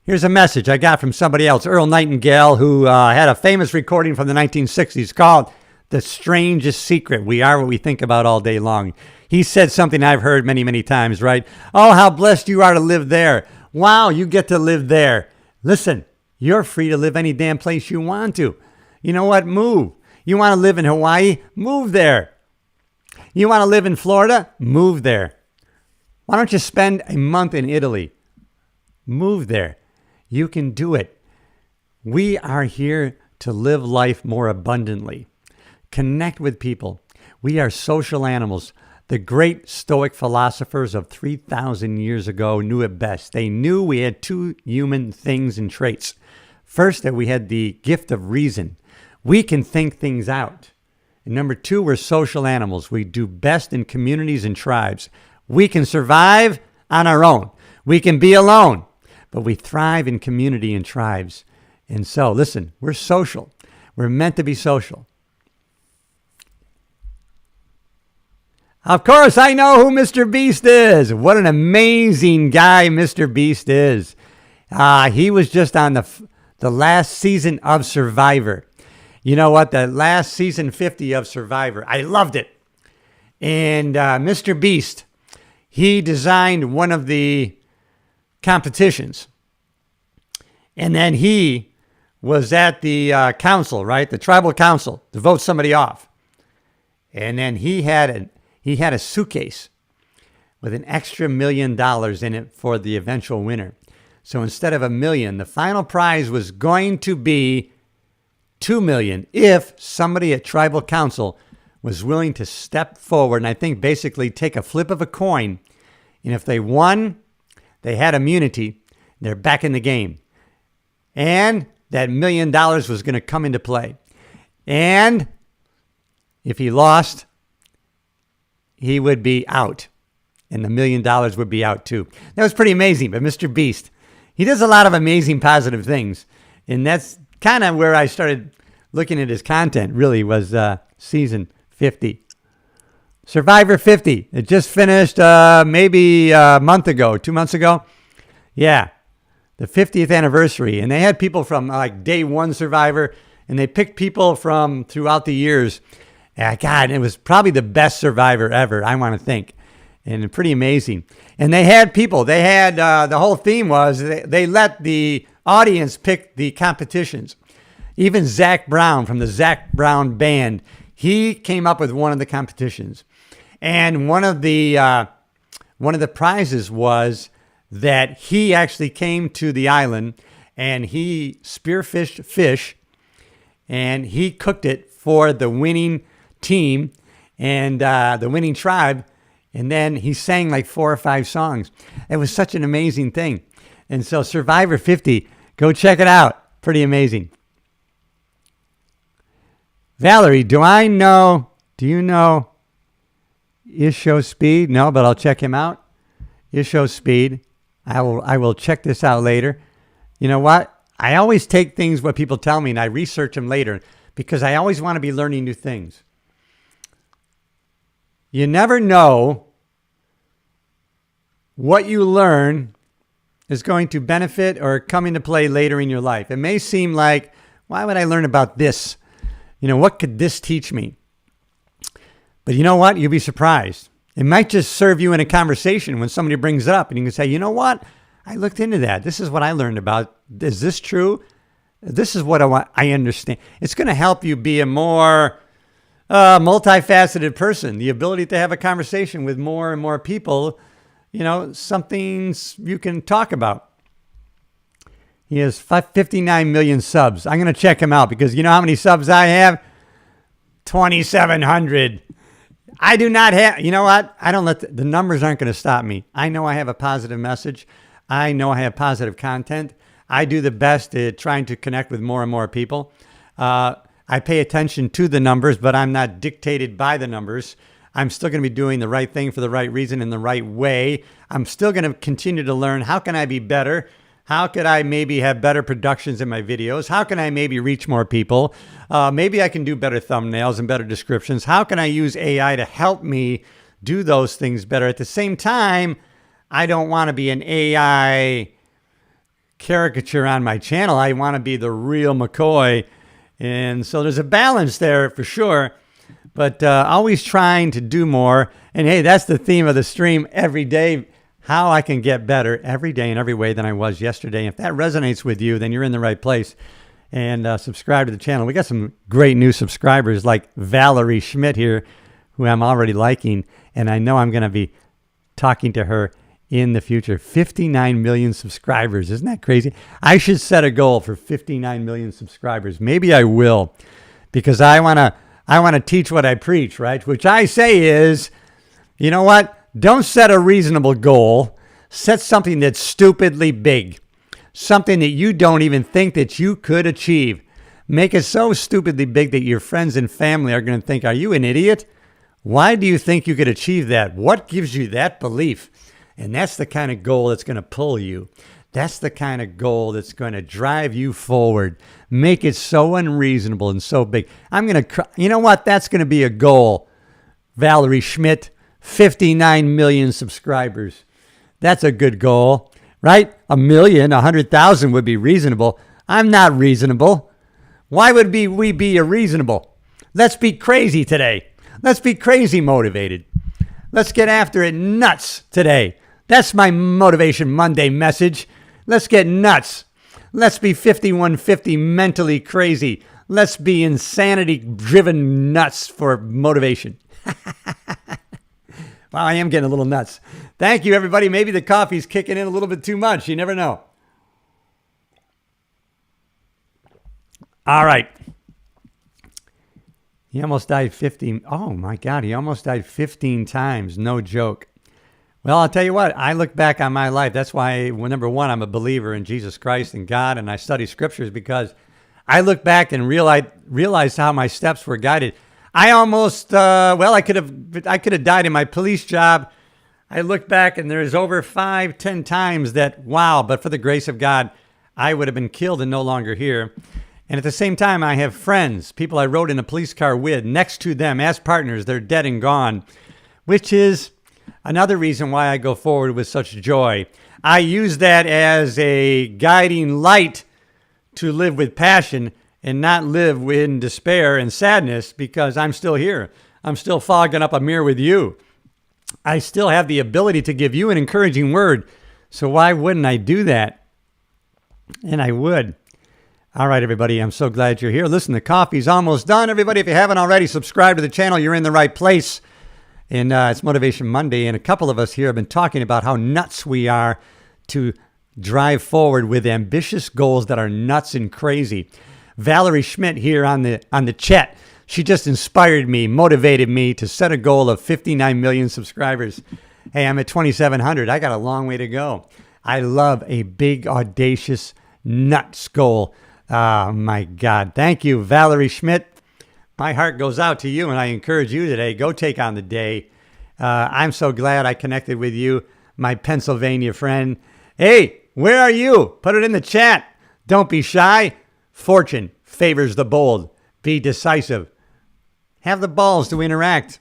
Here's a message I got from somebody else, Earl Nightingale, who had a famous recording from the 1960s called The Strangest Secret. We are what we think about all day long. He said something I've heard many, many times, right? Oh, how blessed you are to live there. Wow, you get to live there. Listen, you're free to live any damn place you want to. You know what? Move. You want to live in Hawaii? Move there. You want to live in Florida? Move there. Why don't you spend a month in Italy? Move there. You can do it. We are here to live life more abundantly. Connect with people. We are social animals. The great Stoic philosophers of 3,000 years ago knew it best. They knew we had two human things and traits. First, that we had the gift of reason. We can think things out. And number two, we're social animals. We do best in communities and tribes. We can survive on our own. We can be alone, but we thrive in community and tribes. And so, listen, we're social. We're meant to be social. Of course, I know who Mr. Beast is. What an amazing guy Mr. Beast is. He was just on the last season of Survivor. You know what? The last season 50 of Survivor. I loved it. And Mr. Beast, he designed one of the competitions. And then he was at the council, right? The tribal council to vote somebody off. And then he had a suitcase with an extra $1 million in it for the eventual winner. So instead of $1 million, the final prize was going to be $2 million if somebody at tribal council was willing to step forward and I think basically take a flip of a coin. And if they won, they had immunity. They're back in the game. And that $1 million was going to come into play. And if he lost, he would be out. And the $1 million would be out too. That was pretty amazing. But Mr. Beast, He does a lot of amazing positive things. And that's kind of where I started looking at his content, really, was season 50. Survivor 50. It just finished maybe a month ago, 2 months ago. Yeah, the 50th anniversary. And they had people from like day one Survivor, and they picked people from throughout the years. God, it was probably the best Survivor ever, I want to think. And pretty amazing. And they had people. They had, the whole theme was they let the audience pick the competitions. Even Zach Brown from the Zach Brown Band, he came up with one of the competitions. And one of the prizes was that he actually came to the island and he spearfished fish and he cooked it for the winning team and the winning tribe. And then he sang like 4 or 5 songs. It was such an amazing thing. And so Survivor 50, go check it out. Pretty amazing. Valerie, do you know Isho Speed? No, but I'll check him out. Isho Speed. I will check this out later. You know what? I always take things what people tell me and I research them later because I always want to be learning new things. You never know what you learn is going to benefit or come into play later in your life. It may seem like, why would I learn about this? What could this teach me? But you know what? You'll be surprised. It might just serve you in a conversation when somebody brings it up and you can say, you know what? I looked into that. This is what I learned about. Is this true? This is what I understand. It's going to help you be a more multifaceted person. The ability to have a conversation with more and more people, something you can talk about. He has 59 million subs. I'm going to check him out because you know how many subs I have? 2,700. I do not have, you know what? I don't let the numbers aren't going to stop me. I know I have a positive message. I know I have positive content. I do the best at trying to connect with more and more people. I pay attention to the numbers, but I'm not dictated by the numbers. I'm still going to be doing the right thing for the right reason in the right way. I'm still going to continue to learn. How can I be better? How could I maybe have better productions in my videos? How can I maybe reach more people? Maybe I can do better thumbnails and better descriptions. How can I use AI to help me do those things better? At the same time, I don't want to be an AI caricature on my channel. I want to be the real McCoy. And so there's a balance there for sure, but always trying to do more. And hey, that's the theme of the stream every day, how I can get better every day in every way than I was yesterday. If that resonates with you, then you're in the right place. And subscribe to the channel. We got some great new subscribers like Valerie Schmidt here, who I'm already liking. And I know I'm going to be talking to her in the future. 59 million subscribers. Isn't that crazy? I should set a goal for 59 million subscribers. Maybe I will, because I want to teach what I preach, right? Which I say is, you know what? Don't set a reasonable goal. Set something that's stupidly big. Something that you don't even think that you could achieve. Make it so stupidly big that your friends and family are going to think, are you an idiot? Why do you think you could achieve that? What gives you that belief? And that's the kind of goal that's going to pull you. That's the kind of goal that's going to drive you forward. Make it so unreasonable and so big. You know what? That's going to be a goal. Valerie Schmidt, 59 million subscribers. That's a good goal, right? 1 million, 100,000 would be reasonable. I'm not reasonable. Why would we be reasonable? Let's be crazy today. Let's be crazy motivated. Let's get after it nuts today. That's my Motivation Monday message. Let's get nuts. Let's be 5150 mentally crazy. Let's be insanity-driven nuts for motivation. Wow, I am getting a little nuts. Thank you, everybody. Maybe the coffee's kicking in a little bit too much. You never know. All right. He almost died 15. Oh, my God. He almost died 15 times. No joke. Well, I'll tell you what. I look back on my life. That's why, number one, I'm a believer in Jesus Christ and God, and I study scriptures because I look back and realized how my steps were guided. I almost, I could have died in my police job. I look back and there's over 5-10 times that, wow, but for the grace of God, I would have been killed and no longer here. And at the same time, I have friends, people I rode in a police car with, next to them as partners. They're dead and gone, which is another reason why I go forward with such joy. I use that as a guiding light to live with passion and not live in despair and sadness, because I'm still here. I'm still fogging up a mirror with you. I still have the ability to give you an encouraging word. So why wouldn't I do that? And I would. All right, everybody, I'm so glad you're here. Listen, the coffee's almost done. Everybody, if you haven't already, subscribe to the channel. You're in the right place. And it's Motivation Monday, and a couple of us here have been talking about how nuts we are to drive forward with ambitious goals that are nuts and crazy. Valerie Schmidt here on the chat, she just inspired me, motivated me to set a goal of 59 million subscribers. Hey, I'm at 2,700. I got a long way to go. I love a big, audacious, nuts goal. Oh, my God. Thank you, Valerie Schmidt. My heart goes out to you, and I encourage you today, go take on the day. I'm so glad I connected with you, my Pennsylvania friend. Hey, where are you? Put it in the chat. Don't be shy. Fortune favors the bold. Be decisive. Have the balls to interact.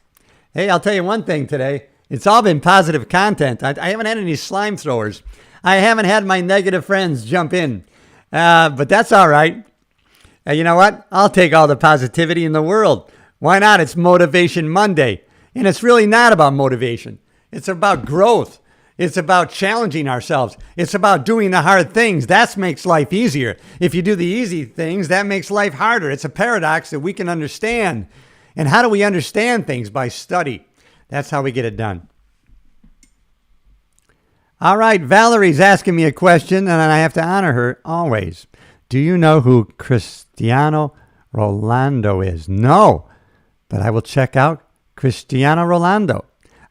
Hey, I'll tell you one thing today. It's all been positive content. I haven't had any slime throwers. I haven't had my negative friends jump in. But that's all right. You know what? I'll take all the positivity in the world. Why not? It's Motivation Monday. And it's really not about motivation. It's about growth. It's about challenging ourselves. It's about doing the hard things. That makes life easier. If you do the easy things, that makes life harder. It's a paradox that we can understand. And how do we understand things? By study. That's how we get it done. All right, Valerie's asking me a question, and I have to honor her always. Do you know who Cristiano Ronaldo is? No, but I will check out Cristiano Ronaldo.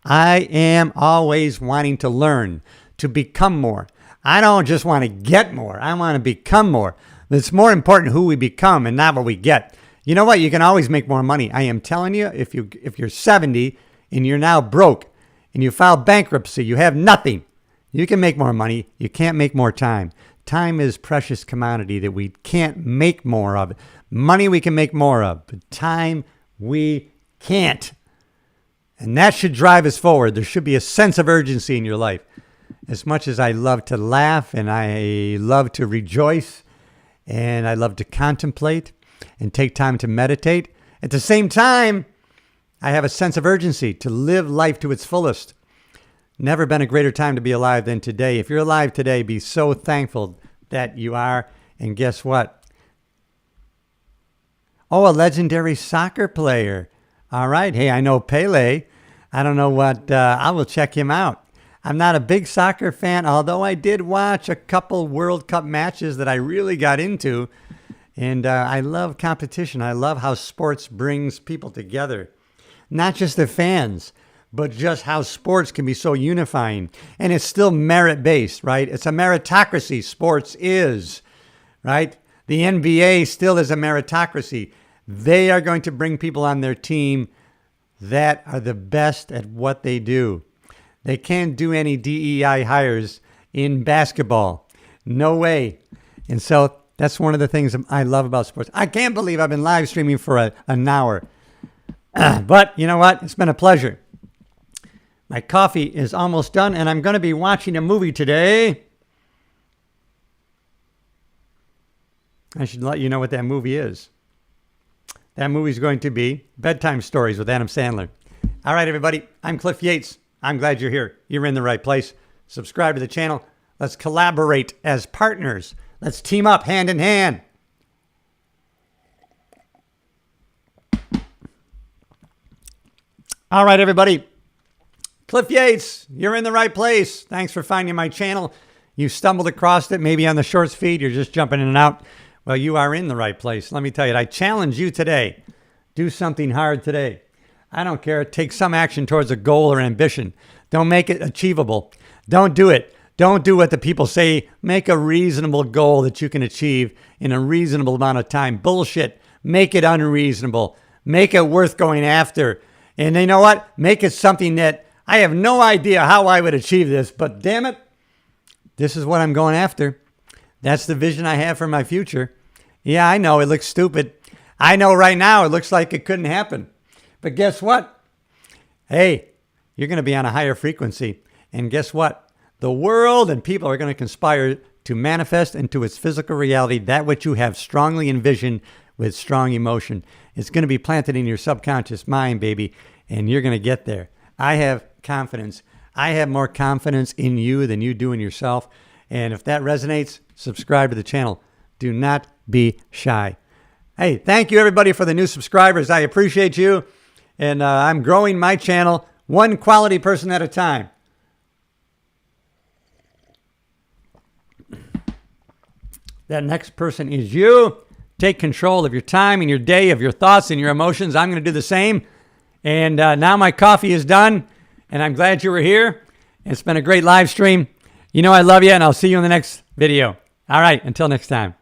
I am always wanting to learn, to become more. I don't just want to get more. I want to become more. It's more important who we become and not what we get. You know what? You can always make more money. I am telling you, if you're 70 and you're now broke and you file bankruptcy, you have nothing. You can make more money. You can't make more time. Time is precious commodity that we can't make more of. Money we can make more of, but time we can't. And that should drive us forward. There should be a sense of urgency in your life. As much as I love to laugh and I love to rejoice and I love to contemplate and take time to meditate, at the same time, I have a sense of urgency to live life to its fullest. Never been a greater time to be alive than today. If you're alive today, be so thankful that you are. And guess what? Oh, a legendary soccer player. All right. Hey, I know Pele. I don't know what, I will check him out. I'm not a big soccer fan, although I did watch a couple World Cup matches that I really got into. And I love competition. I love how sports brings people together. Not just the fans, but just how sports can be so unifying. And it's still merit-based, right? It's a meritocracy. Sports is, right? The NBA still is a meritocracy. They are going to bring people on their team that are the best at what they do. They can't do any DEI hires in basketball. No way. And so that's one of the things I love about sports. I can't believe I've been live streaming for an hour. But you know what? It's been a pleasure. My coffee is almost done, and I'm going to be watching a movie today. I should let you know what that movie is. That movie is going to be Bedtime Stories with Adam Sandler. All right, everybody. I'm Cliff Yates. I'm glad you're here. You're in the right place. Subscribe to the channel. Let's collaborate as partners. Let's team up hand in hand. All right, everybody. Cliff Yates, you're in the right place. Thanks for finding my channel. You stumbled across it, maybe on the shorts feed. You're just jumping in and out. Well, you are in the right place. Let me tell you, I challenge you today. Do something hard today. I don't care. Take some action towards a goal or ambition. Don't make it achievable. Don't do it. Don't do what the people say. Make a reasonable goal that you can achieve in a reasonable amount of time. Bullshit. Make it unreasonable. Make it worth going after. And you know what? Make it something that I have no idea how I would achieve this, but damn it, this is what I'm going after. That's the vision I have for my future. Yeah, I know it looks stupid. I know right now it looks like it couldn't happen. But guess what? Hey, you're going to be on a higher frequency. And guess what? The world and people are going to conspire to manifest into its physical reality that which you have strongly envisioned with strong emotion. It's going to be planted in your subconscious mind, baby, and you're going to get there. I have confidence. I have more confidence in you than you do in yourself. And if that resonates, subscribe to the channel. Do not be shy. Hey, thank you everybody for the new subscribers. I appreciate you. And I'm growing my channel one quality person at a time. That next person is you. Take control of your time and your day, of your thoughts and your emotions. I'm going to do the same. And now my coffee is done. And I'm glad you were here. It's been a great live stream. You know I love you, and I'll see you in the next video. All right, until next time.